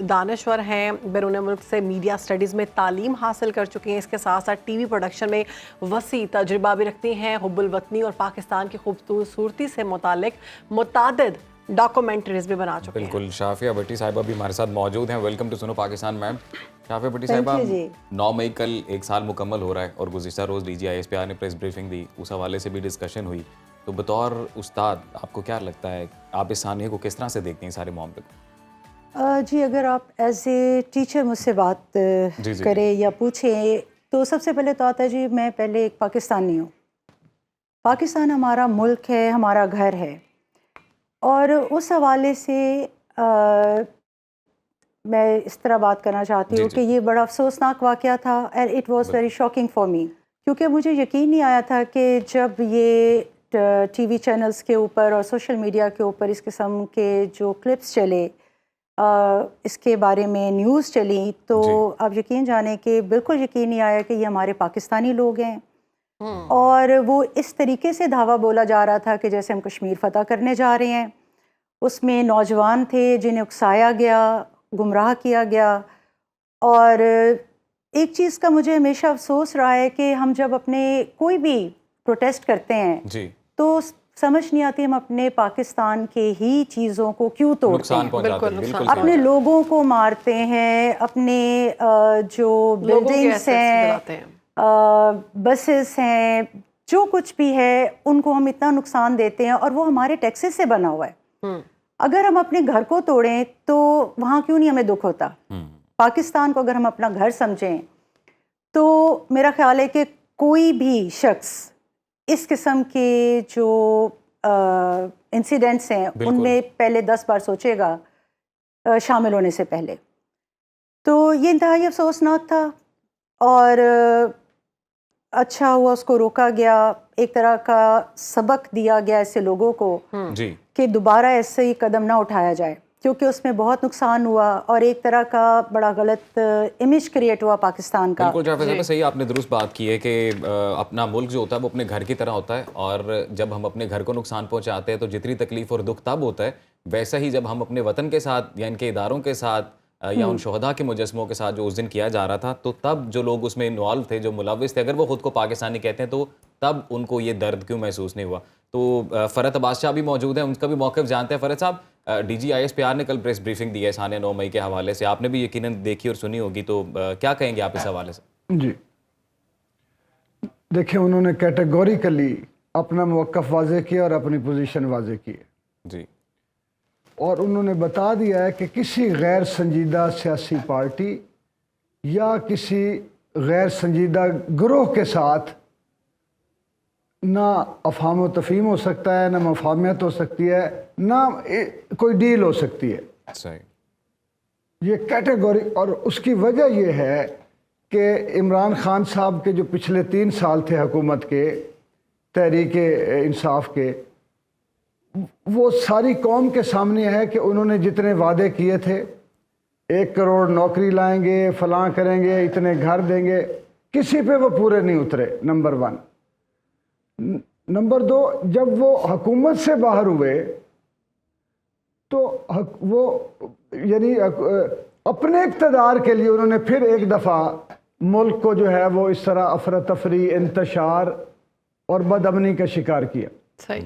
दानिश्वर हैं, बैरून मुल्क से मीडिया स्टडीज़ में तालीम हासिल कर चुकी हैं। इसके साथ साथ TV प्रोडक्शन में वसी तजुर्बा भी रखती हैं। हुब्बुल वतनी और पाकिस्तान की खूबसूरती से मुतालिक मुतादिद डॉक्यूमेंट्रीज भी बना चुके हैं। बिल्कुल, शाफिया भट्टी साहिबा भी हमारे साथ मौजूद हैं। वेलकम टू सुनो पाकिस्तान मैम। शाफिया भट्टी साहिबा, 9 मई कल 1 साल मुकम्मल हो रहा है और गुज़िश्ता रोज़ DGSPR ने प्रेस ब्रीफिंग दी, उस हवाले से भी डिस्कशन हुई। तो बतौर उस्ताद आपको क्या लगता है, आप इस सानिया को किस तरह से देखते हैं सारे मामले को? जी, अगर आप एज ए टीचर मुझसे बात करें या पूछें तो सबसे पहले तो आता है जी, मैं पहले एक पाकिस्तानी हूँ। पाकिस्तान हमारा मुल्क है, हमारा घर है, और उस हवाले से मैं इस तरह बात करना चाहती हूँ कि ये बड़ा अफसोसनाक वाक़या था and it was very shocking for me, क्योंकि मुझे यकीन नहीं आया था कि जब ये TV चैनल्स के ऊपर और सोशल मीडिया के ऊपर इस किस्म के जो क्लिप्स चले, इसके बारे में न्यूज़ चली, तो आप यकीन जाने कि बिल्कुल यकीन नहीं आया कि ये हमारे पाकिस्तानी लोग हैं। और वो इस तरीके से धावा बोला जा रहा था कि जैसे हम कश्मीर फ़तह करने जा रहे हैं। उसमें नौजवान थे जिन्हें उकसाया गया, गुमराह किया गया। और एक चीज़ का मुझे हमेशा अफसोस रहा है कि हम जब अपने कोई भी प्रोटेस्ट करते हैं जी, तो समझ नहीं आती हम अपने पाकिस्तान के ही चीज़ों को क्यों तोड़ते नुकसान हैं, पहुंचाते हैं, बिल्कुल, बिल्कुल अपने लोगों को मारते हैं, अपने जो बिल्डिंग्स हैं, बसेस हैं, जो कुछ भी है उनको हम इतना नुकसान देते हैं, और वो हमारे टैक्सेस से बना हुआ है। अगर हम अपने घर को तोड़ें तो वहाँ क्यों नहीं हमें दुख होता? पाकिस्तान को अगर हम अपना घर समझें तो मेरा ख्याल है कि कोई भी शख्स इस किस्म के जो इंसिडेंट्स हैं उनमें पहले 10 बार सोचेगा शामिल होने से पहले। तो ये इंतहाई अफसोसनाक था, और अच्छा हुआ उसको रोका गया, एक तरह का सबक दिया गया ऐसे लोगों को जी, कि दोबारा ऐसे ही कदम ना उठाया जाए, क्योंकि उसमें बहुत नुकसान हुआ और एक तरह का बड़ा गलत इमेज क्रिएट हुआ पाकिस्तान का। बिल्कुल जावेद साहब, सही आपने दुरुस्त बात की है कि अपना मुल्क जो होता है वो अपने घर की तरह होता है, और जब हम अपने घर को नुकसान पहुंचाते हैं तो जितनी तकलीफ और दुख तब होता है, वैसा ही जब हम अपने वतन के साथ या इनके इदारों के साथ या उन शहदा के मुजस्मों के साथ जो उस दिन किया जा रहा था, तो तब जो लोग उसमें इन्वॉल्व थे, जो मुलविस थे, अगर वो खुद को पाकिस्तानी कहते हैं, तो तब उनको ये दर्द क्यों महसूस नहीं हुआ? तो फ़रत अब्बास शाह भी मौजूद हैं, उनका भी मौक़िफ़ जानते हैं। फ़रत साहब, DGSPR ने कल प्रेस ब्रीफिंग दी है सानिया 9 मई के हवाले से, आपने भी यकीनन देखी और सुनी होगी, तो क्या कहेंगे आप इस हवाले से? जी, देखिए, उन्होंने कैटेगोरिकली अपना मौक़िफ़ वाज़े किया और अपनी पोजीशन वाज़े की है जी, और उन्होंने बता दिया है कि किसी गैर संजीदा सियासी पार्टी या किसी गैर संजीदा गिरोह के साथ ना अफ़हाम व तफ़हीम हो सकता है, ना मफाहमत हो सकती है, ना कोई डील हो सकती है। सही, ये कैटेगरी, और उसकी वजह ये है कि इमरान खान साहब के जो पिछले 3 साल थे हुकूमत के, तहरीक इंसाफ के, वो सारी कौम के सामने है कि उन्होंने जितने वादे किए थे, 1 करोड़ नौकरी लाएंगे, फलां करेंगे, इतने घर देंगे, किसी पे वो पूरे नहीं उतरे, नंबर 1। नंबर 2, जब वो हुकूमत से बाहर हुए तो वो यानी अपने इक़्तिदार के लिए उन्होंने फिर एक दफ़ा मुल्क को जो है वो इस तरह अफरा तफरी, इंतशार और बदअमनी का शिकार किया। सही।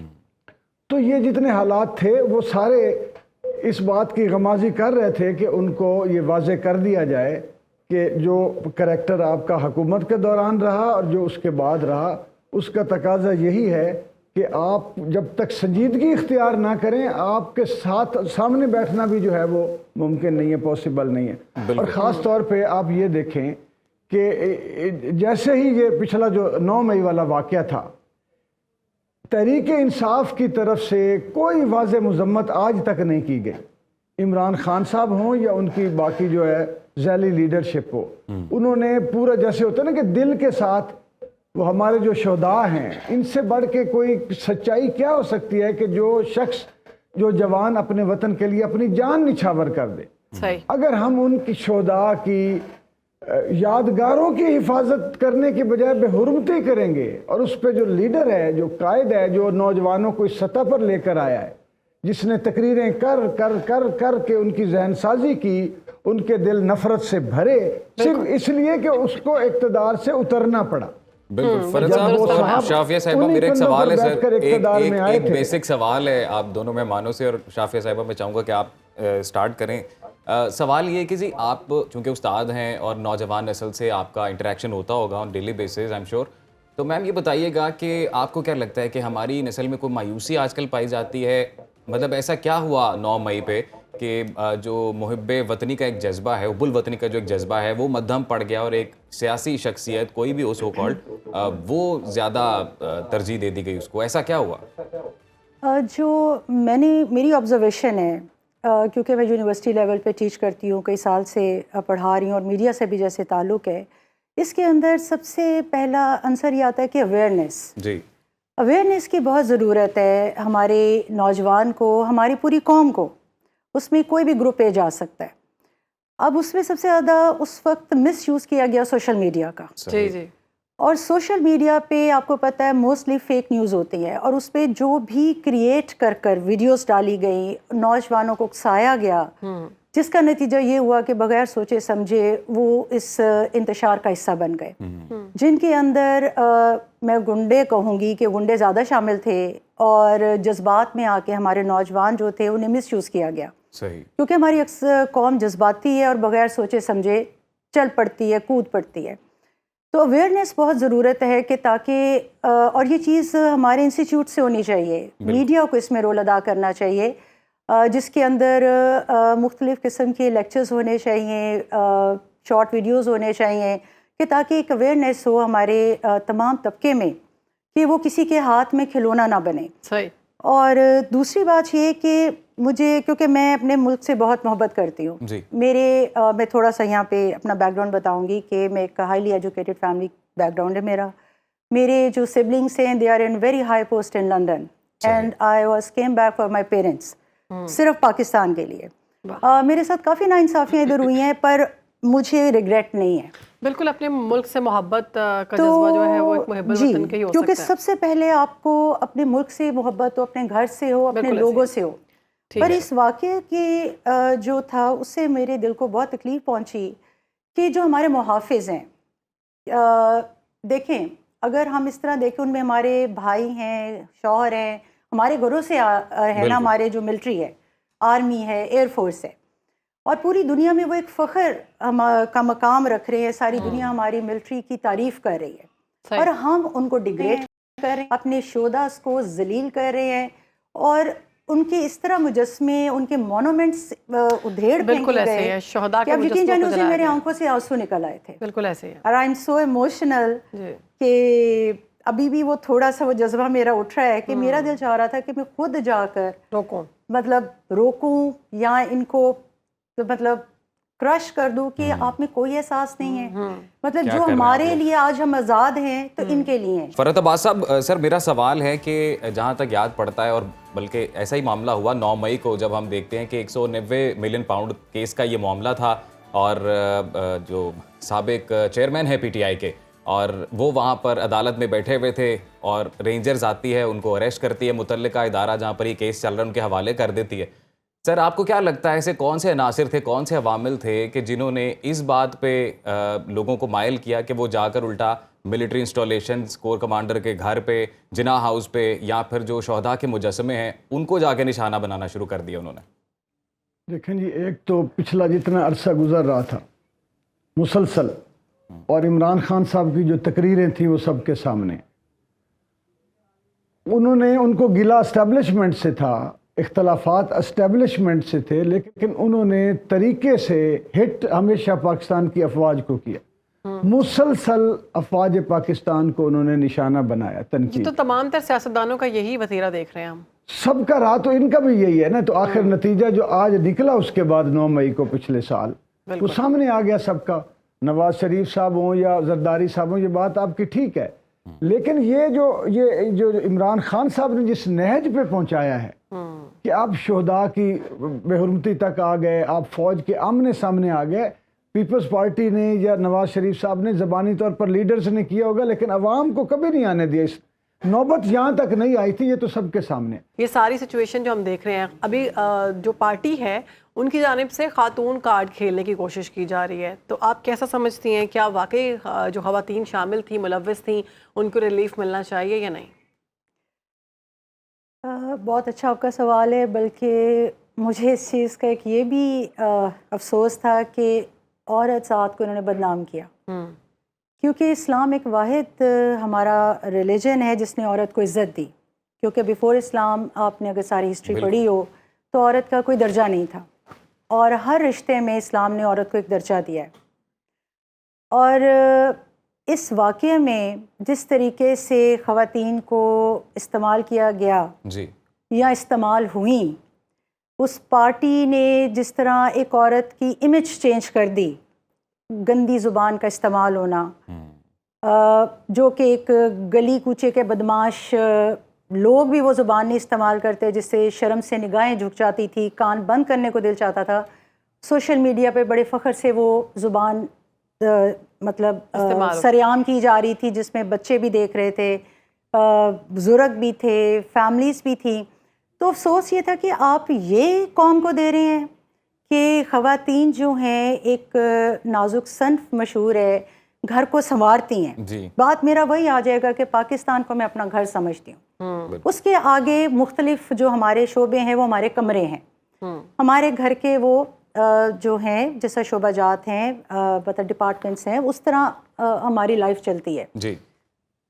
तो ये जितने हालात थे वो सारे इस बात की गमाजी कर रहे थे कि उनको ये वाज़े कर दिया जाए कि जो करैक्टर आपका हुकूमत के दौरान रहा और जो उसके बाद रहा, उसका तकाजा यही है कि आप जब तक संजीदगी इख्तियार ना करें, आपके साथ सामने बैठना भी जो है वो मुमकिन नहीं है, पॉसिबल नहीं है। और ख़ास तौर पे आप ये देखें कि जैसे ही ये पिछला जो 9 मई वाला वाक़या था, तहरीक इंसाफ की तरफ से कोई वाज़ेह मज़म्मत आज तक नहीं की गई। इमरान खान साहब हों या उनकी बाकी जो है ज़ैली लीडरशिप हो, उन्होंने पूरा, जैसे होता है ना कि दिल के साथ, वो हमारे जो शोदा हैं, इनसे बढ़ के कोई सच्चाई क्या हो सकती है कि जो शख्स, जो जवान अपने वतन के लिए अपनी जान निछावर कर दे। सही। अगर हम उनकी शोदा की यादगारों की हिफाजत करने के बजाय बेहुरमती करेंगे, और उस पर जो लीडर है, जो कायद है, जो नौजवानों को इस सतह पर लेकर आया है, जिसने तकरीरें कर कर कर कर के उनकी जहन साजी की, उनके दिल नफरत से भरे, सिर्फ इसलिए कि उसको इक़्तिदार से उतरना पड़ा। बिल्कुल। फरद साहब और शाफिया साहिबा, मेरा एक सवाल है सर, एक बेसिक सवाल है आप दोनों मेहमानों से, और शाफिया साहिबा मैं चाहूँगा कि आप स्टार्ट करें। सवाल ये है कि जी आप चूँकि उस्ताद हैं और नौजवान नस्ल से आपका इंटरेक्शन होता होगा on daily basis, I am sure, तो मैम ये बताइएगा कि आपको क्या लगता है कि हमारी नस्ल में कोई मायूसी आजकल पाई जाती है? मतलब ऐसा क्या हुआ 9 मई पे कि जो मुहिब्बे वतनी का एक जज्बा है, हुब्बुल वतनी का जो एक जज्बा है, वो मद्धम पड़ गया और एक सियासी शख्सियत, कोई भी हो सो कॉल्ड, वो ज़्यादा तरजीह दे दी गई उसको? ऐसा क्या हुआ? जो मेरी ऑब्जर्वेशन है, क्योंकि मैं यूनिवर्सिटी लेवल पे टीच करती हूँ, कई साल से पढ़ा रही हूँ, और मीडिया से भी जैसे ताल्लुक़ है, इसके अंदर सबसे पहला आंसर ये आता है कि अवेयरनेस। जी, अवेयरनेस की बहुत ज़रूरत है हमारे नौजवान को, हमारी पूरी कौम को। उसमें कोई भी ग्रुप ए जा सकता है। अब उसमें सबसे ज़्यादा उस वक्त मिस यूज़ किया गया सोशल मीडिया का। जी जी। और सोशल मीडिया पे आपको पता है मोस्टली फेक न्यूज़ होती है, और उस पर जो भी क्रिएट कर कर वीडियोस डाली गई, नौजवानों को उकसाया गया, जिसका नतीजा ये हुआ कि बगैर सोचे समझे वो इस इंतशार का हिस्सा बन गए, जिनके अंदर मैं गुंडे कहूँगी कि गुंडे ज़्यादा शामिल थे, और जज्बात में आके हमारे नौजवान जो थे उन्हें मिस यूज़ किया गया। सही। क्योंकि हमारी अक्सर कौम जज्बाती है और बगैर सोचे समझे चल पड़ती है, कूद पड़ती है। तो अवेयरनेस बहुत ज़रूरत है कि ताकि और ये चीज़ हमारे इंस्टीट्यूट से होनी चाहिए, मीडिया को इसमें रोल अदा करना चाहिए, जिसके अंदर मुख्तलिफ़ किस्म के लेक्चर्स होने चाहिए, शॉर्ट वीडियोस होने चाहिए, कि ताकि एक अवेयरनेस हो हमारे तमाम तबके में कि वो किसी के हाथ में खिलौना ना बने। सही। और दूसरी बात ये कि मुझे, क्योंकि मैं अपने मुल्क से बहुत मोहब्बत करती हूँ, मैं थोड़ा सा यहाँ पे अपना बैकग्राउंड बताऊँगी कि मैं एक हाईली एजुकेटेड फैमिली बैकग्राउंड है मेरा। मेरे जो सिबलिंग्स हैं, they are in very high post in London, and I was came back for my parents, सिर्फ पाकिस्तान के लिए। मेरे साथ काफ़ी नाइंसाफ़ियाँ इधर हुई हैं, पर मुझे रिग्रेट नहीं है। बिल्कुल, अपने मुल्क से मोहब्बत का जज्बा जो है वो एक मुहिब्बुल वतन का ही हो सकता है। क्योंकि सबसे पहले आपको अपने मुल्क से मोहब्बत हो, अपने घर से हो, अपने लोगों से हो। पर इस वाक़ये की जो था उससे मेरे दिल को बहुत तकलीफ़ पहुंची कि जो हमारे मुहाफ़िज़ हैं, देखें, अगर हम इस तरह देखें, उनमें हमारे भाई हैं, शौहर हैं, हमारे घरों से है ना, हमारे जो मिलिट्री है, आर्मी है, एयरफोर्स है, और पूरी दुनिया में वो एक फ़ख्र का मकाम रख रहे हैं। सारी दुनिया हमारी मिलिट्री की तारीफ़ कर रही है, और हम उनको डिग्रेड कर रहे हैं, अपने शोदास को जलील कर रहे हैं, और उनके इस तरह मुजस्मे, उनके मोनूमेंट्स उधेड़ बिल्कुल ऐसे है, शोहदा के मुजस्सों को जलाया, मेरे आंखों से आंसू निकल आए थे। बिल्कुल ऐसे है, और आई एम सो इमोशनल कि अभी भी वो थोड़ा सा वो जज्बा मेरा उठ रहा है कि मेरा दिल चाह रहा था कि मैं खुद जाकर रोकूं, मतलब रोकूं या इनको तो मतलब क्रश कर दूं कि आप में कोई एहसास नहीं है, मतलब जो हमारे लिए आज हम आज़ाद हैं तो इनके लिए हैं। फरहत अब्बास साहब, सर मेरा सवाल है कि जहाँ तक याद पड़ता है, और बल्कि ऐसा ही मामला हुआ 9 मई को, जब हम देखते हैं कि 190 मिलियन पाउंड केस का ये मामला था, और जो साबिक चेयरमैन है PTI के, और वो वहाँ पर अदालत में बैठे हुए थे, और रेंजर्स आती है, उनको अरेस्ट करती है, मुतल्लिका इदारा जहाँ पर ये केस चल रहा है उनके हवाले कर देती है। सर आपको क्या लगता है, ऐसे कौन से अनासिर थे, कौन से अवामिल थे कि जिन्होंने इस बात पे लोगों को मायल किया कि वो जाकर उल्टा मिलिट्री इंस्टॉलेशन, कोर कमांडर के घर पे, जिना हाउस पे, या फिर जो शोहदा के मुजस्समे हैं उनको जाके निशाना बनाना शुरू कर दिया उन्होंने? देखें जी, एक तो पिछला जितना अरसा गुजर रहा था मुसलसल, और इमरान खान साहब की जो तकरीरें थी वो सबके सामने, उन्होंने, उनको गिला इस्टेब्लिशमेंट से था, इख्तलाफात इस्टेब्लिशमेंट से थे, लेकिन उन्होंने तरीके से हिट हमेशा पाकिस्तान की अफवाज को किया। मुसलसल अफवाज पाकिस्तान को उन्होंने निशाना बनाया, ये तनकीद। तो तमाम तर सियासतदानों का यही वतीरा देख रहे हैं हम। सबका रहा तो इनका भी यही है ना। तो आखिर नतीजा जो आज निकला उसके बाद 9 मई को पिछले साल, वो सामने आ गया सबका। नवाज शरीफ साहब हों या जरदारी साहब हों, ये बात आपकी ठीक है, लेकिन ये जो इमरान खान साहब ने जिस नहज पे पहुंचाया है कि आप शोहदा की बेहुरमती तक आ गए, आप फौज के आमने सामने आ गए। पीपल्स पार्टी ने या नवाज शरीफ साहब ने ज़बानी तौर पर लीडर्स ने किया होगा, लेकिन अवाम को कभी नहीं आने दिया। इस नौबत यहाँ तक नहीं आई थी, ये तो सबके सामने। ये सारी सिचुएशन जो हम देख रहे हैं अभी, जो पार्टी है उनकी जानिब से खातून कार्ड खेलने की कोशिश की जा रही है, तो आप कैसा समझती हैं? क्या वाकई जो ख़वातीन शामिल थी, मुलव्वस थी, उनको रिलीफ मिलना चाहिए या नहीं? बहुत अच्छा आपका सवाल है। बल्कि मुझे इस चीज़ का एक ये भी अफसोस था कि औरत साथ को उन्होंने बदनाम किया, क्योंकि इस्लाम एक वाहिद हमारा रिलीजन है जिसने औरत को इज़्ज़त दी। क्योंकि बिफ़ोर इस्लाम आपने अगर सारी हिस्ट्री पढ़ी हो तो औरत का कोई दर्जा नहीं था, और हर रिश्ते में इस्लाम ने औरत को एक दर्जा दिया है। और इस वाक़ये में जिस तरीके से ख़वातीन को इस्तेमाल किया गया जी, या इस्तेमाल हुई, उस पार्टी ने जिस तरह एक औरत की इमेज चेंज कर दी, गंदी ज़ुबान का इस्तेमाल होना, जो कि एक गली कूचे के बदमाश लोग भी वो ज़ुबान नहीं इस्तेमाल करते, जिससे शर्म से निगाहें झुक जाती थी, कान बंद करने को दिल चाहता था। सोशल मीडिया पे बड़े फ़ख्र से वो ज़ुबान मतलब सरेआम की जा रही थी, जिसमें बच्चे भी देख रहे थे, बुज़ुर्ग भी थे, फैमिलीज़ भी थी। तो अफसोस ये था कि आप ये कौम को दे रहे हैं कि ख़वातीन जो हैं, एक नाजुक सन्फ मशहूर है, घर को संवारती हैं। जी। बात मेरा वही आ जाएगा कि पाकिस्तान को मैं अपना घर समझती हूँ। उसके आगे मुख्तलिफ जो हमारे शोबे हैं वो हमारे कमरे हैं। हमारे घर के वो जो हैं, जैसा शोबाजात हैं, मतलब डिपार्टमेंट्स हैं, उस तरह हमारी लाइफ चलती है। जी।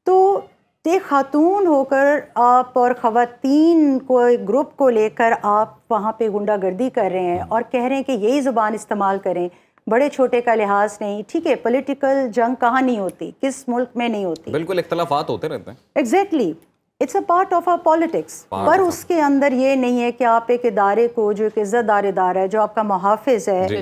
तो एक खातून होकर आप और ख़वातीन को, एक ग्रुप को लेकर आप वहाँ पे गुंडागर्दी कर रहे हैं और कह रहे हैं कि यही ज़ुबान इस्तेमाल करें, बड़े छोटे का लिहाज नहीं। ठीक है, पॉलिटिकल जंग कहाँ नहीं होती, किस मुल्क में नहीं होती? बिल्कुल, इख्तलाफात होते रहते हैं। Exactly, it's a part of our politics. पर उसके अंदर ये नहीं है कि आप एक इदारे को, जो एक इज़्ज़तदार इदारा है, जो आपका मुहाफ़िज़ है,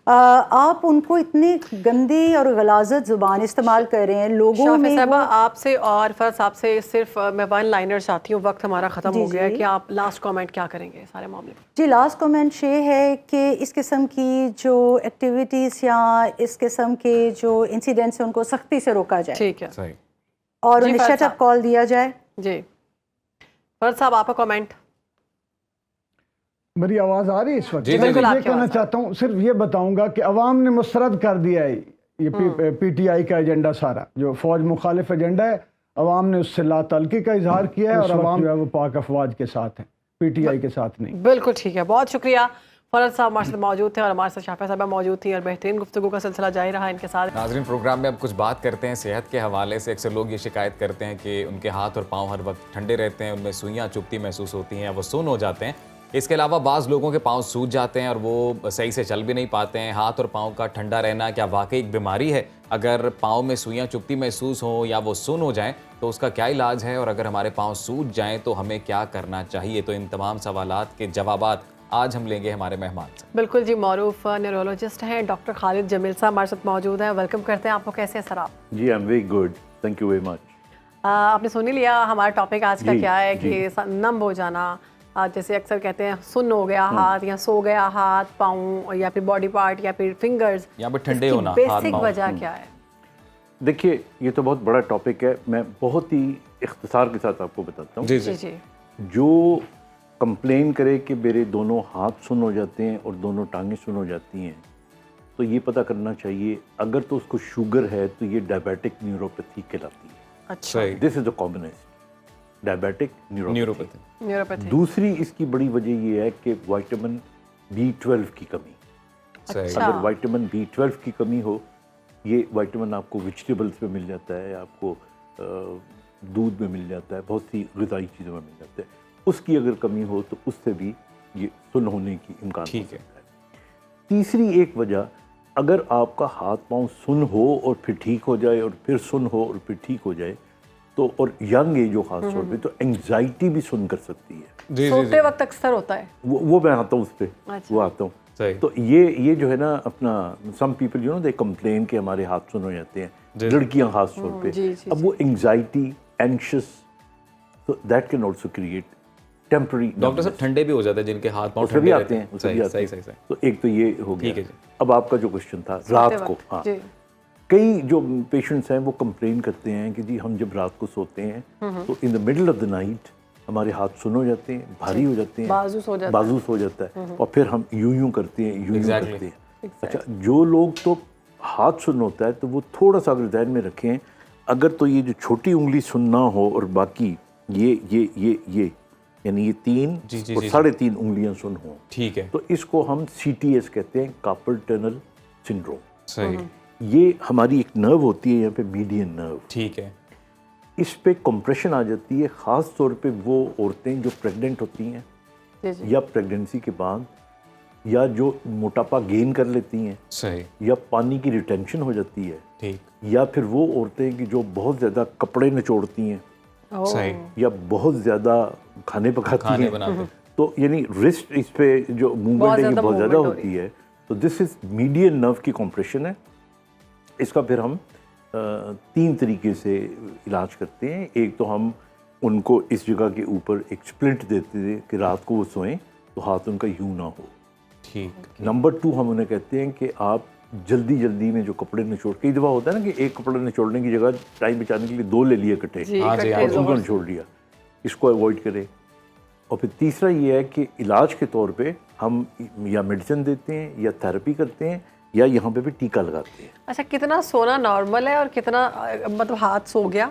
आप उनको इतनी गंदी और गलाज़त ज़ुबान इस्तेमाल कर रहे हैं लोगों में। आपसे और फर्ज साहब से सिर्फ मैं वन लाइनर चाहती हूँ, वक्त हमारा ख़त्म हो गया है, कि आप लास्ट कमेंट क्या करेंगे सारे मामले में? जी, लास्ट कमेंट ये है कि इस किस्म की जो एक्टिविटीज़ या इस किस्म के जो इंसिडेंट्स हैं उनको सख्ती से रोका जाए। ठीक है, सही। और उन्हें शट अप कॉल दिया जाए। जी, फर्ज साहब आपका कमेंट। मेरी आवाज़ आ रही है इस वक्त? जी, मैं बिल्कुल, ये कहना चाहता हूँ, सिर्फ ये बताऊंगा कि अवाम ने मुस्तरद कर दिया है ये PTI का एजेंडा सारा, जो फौज मुखालिफ एजेंडा है। अवाम ने उससे लातल्की का इजहार किया है और अवाम जो है वो पाक अफवाज के साथ है, PTI के साथ नहीं। बिल्कुल ठीक है, बहुत शुक्रिया। फरद साहब हमारे साथ मौजूद थे और हमारे साथ शाफिया साहबा मौजूद थी, और बेहतरीन गुफ्तगू का सिलसिला जारी रहा इनके साथ। नाज़रीन, प्रोग्राम में अब कुछ बात करते हैं सेहत के हवाले से। अक्सर लोग ये शिकायत करते हैं कि उनके हाथ और पाँव हर वक्त ठंडे रहते हैं, उनमें सुइयाँ चुभती महसूस होती हैं, वो सुन्न हो जाते हैं। इसके अलावा बाज़ लोगों के पाँव सूज जाते हैं और वो सही से चल भी नहीं पाते हैं। हाथ और पाँव का ठंडा रहना क्या वाकई एक बीमारी है? अगर पाँव में सुइयाँ चुभती महसूस हों या वो सुन्न हो जाएं तो उसका क्या इलाज है? और अगर हमारे पाँव सूज जाएं तो हमें क्या करना चाहिए? तो इन तमाम सवालात के जवाबात आज हम लेंगे हमारे मेहमान से। बिल्कुल जी, मौरूफ न्यूरोलॉजिस्ट हैं डॉक्टर खालिद जमील साहब हमारे साथ मौजूद हैं। वेलकम करते हैं आपको। कैसे हैं सर आप? जी, I am very good, thank you very much. आपने सुन ही लिया हमारा टॉपिक आज का जी, क्या है, जी। कि नम हो जाना, जैसे अक्सर कहते हैं सुन्न हो गया हाथ, या सो गया हाथ पाँव, या फिर बॉडी पार्ट, या फिर फिंगर्स, या फिर ठंडे होना हाथ बेसिक पाँव। वजह क्या है? देखिए, ये तो बहुत बड़ा टॉपिक है, मैं बहुत ही इख्तिसार के साथ आपको बताता हूँ। जी जी जी। जी। जो कंप्लेन करे कि मेरे दोनों हाथ सुन्न हो जाते हैं और दोनों टांगें सुन्न हो जाती हैं, तो ये पता करना चाहिए, अगर तो उसको शुगर है तो ये डायबिटिक न्यूरोपैथी कहलाती है। अच्छा, सही। This is the commonest, diabetic neuropathy. Neuropathy. दूसरी इसकी बड़ी वजह ये है कि विटामिन B12 की कमी। सही। अच्छा। अगर विटामिन B12 की कमी हो, ये विटामिन आपको वेजिटेबल्स में मिल जाता है, आपको दूध में मिल जाता है, बहुत सी ग़िज़ाई चीज़ों में मिल जाता है। उसकी अगर कमी हो तो उससे भी ये सुन्न होने की इम्कान हो ठीक है। सकता है। तीसरी एक वजह, अगर आपका हाथ पाँव सुन्न हो और फिर ठीक हो जाए और फिर सुन्न हो और फिर ठीक हो जाए, तो और यंग एज हो खास तौर पे, तो एंग्जाइटी भी सुन्न कर सकती है। जी जी सोते वक्त अक्सर होता है। वो मैं आता हूँ उस पर, अच्छा। वो आता हूँ। सही। तो ये जो है ना अपना, some people you know they complain कि हमारे हाथ सुन्न हो जाते हैं, लड़कियां खास तौर पे। जी, जी, अब वो एंग्जाइटी, एंशियस, तो that can also create temporary. Doctor साहब ठंडे भी हो जाते हैं जिनके हाथ पाँव उसमें भी ठंडे आते रहते हैं, हैं। उसमें भी सही आते सही हैं। सही। तो एक तो ये हो ठीक है गया। जी। अब आपका जो क्वेश्चन था रात को, वक्त, हाँ, जी। कई जो पेशेंट्स हैं वो कंप्लेन करते हैं कि जी हम जब रात को सोते हैं तो in the middle of the night हमारे हाथ सुन्न हो जाते हैं, भारी हो जाते हैं, बाजू सो जाता है। बाजू सो जाता है, और फिर हम यूं करते हैं, यूं Exactly. करते हैं। अच्छा, जो लोग तो हाथ सुन्न होता है तो वो थोड़ा सा अगर ध्यान में रखें, अगर तो ये जो छोटी उंगली सुन्न ना हो और बाकी ये यानी ये तीन जी, और जी, 3.5 उंगलियां सुन्न हो, ठीक है। तो इसको हम CTS कहते हैं, कार्पल टनल सिंड्रोम। सही। ये हमारी एक नर्व होती है यहाँ पे, मीडियन नर्व, ठीक है। इस पे कंप्रेशन आ जाती है, ख़ास तौर पे वो औरतें जो प्रेग्नेंट होती हैं जी जी। या प्रेगनेंसी के बाद, या जो मोटापा गेन कर लेती हैं, सही। या पानी की रिटेंशन हो जाती है, ठीक। या फिर वो औरतें कि जो बहुत ज़्यादा कपड़े निचोड़ती हैं सही। या बहुत ज़्यादा खाने पकाती खाने हैं, बनाते हैं। तो यानी रिस्ट इस पे जो मूवमेंट है ये ज़्यादा बहुत ज़्यादा movement हो रही होती है। तो दिस इज़ मीडियन नर्व की कॉम्प्रेशन है। इसका फिर हम 3 तरीके से इलाज करते हैं। एक तो हम उनको इस जगह के ऊपर एक स्प्लिंट देते थे कि रात को वो सोएं तो हाथ उनका यूं ना हो। ठीक। नंबर 2 हम उन्हें कहते हैं कि आप जल्दी में जो कपड़े निचोड़, कई दफ़ा होता है ना कि एक कपड़े निचोड़ने की जगह टाइम बचाने के लिए 2 ले लिए इकट्ठे, जी, हाँ जी, इकट्ठे हाँ और जी। उनको जोर से। निचोड़ लिया। इसको अवॉइड करें। और फिर तीसरा ये है कि इलाज के तौर पे हम या मेडिसिन देते हैं या थेरेपी करते हैं या यहाँ पे भी टीका लगाते हैं। अच्छा, कितना सोना नॉर्मल है और कितना मतलब हाथ सो गया,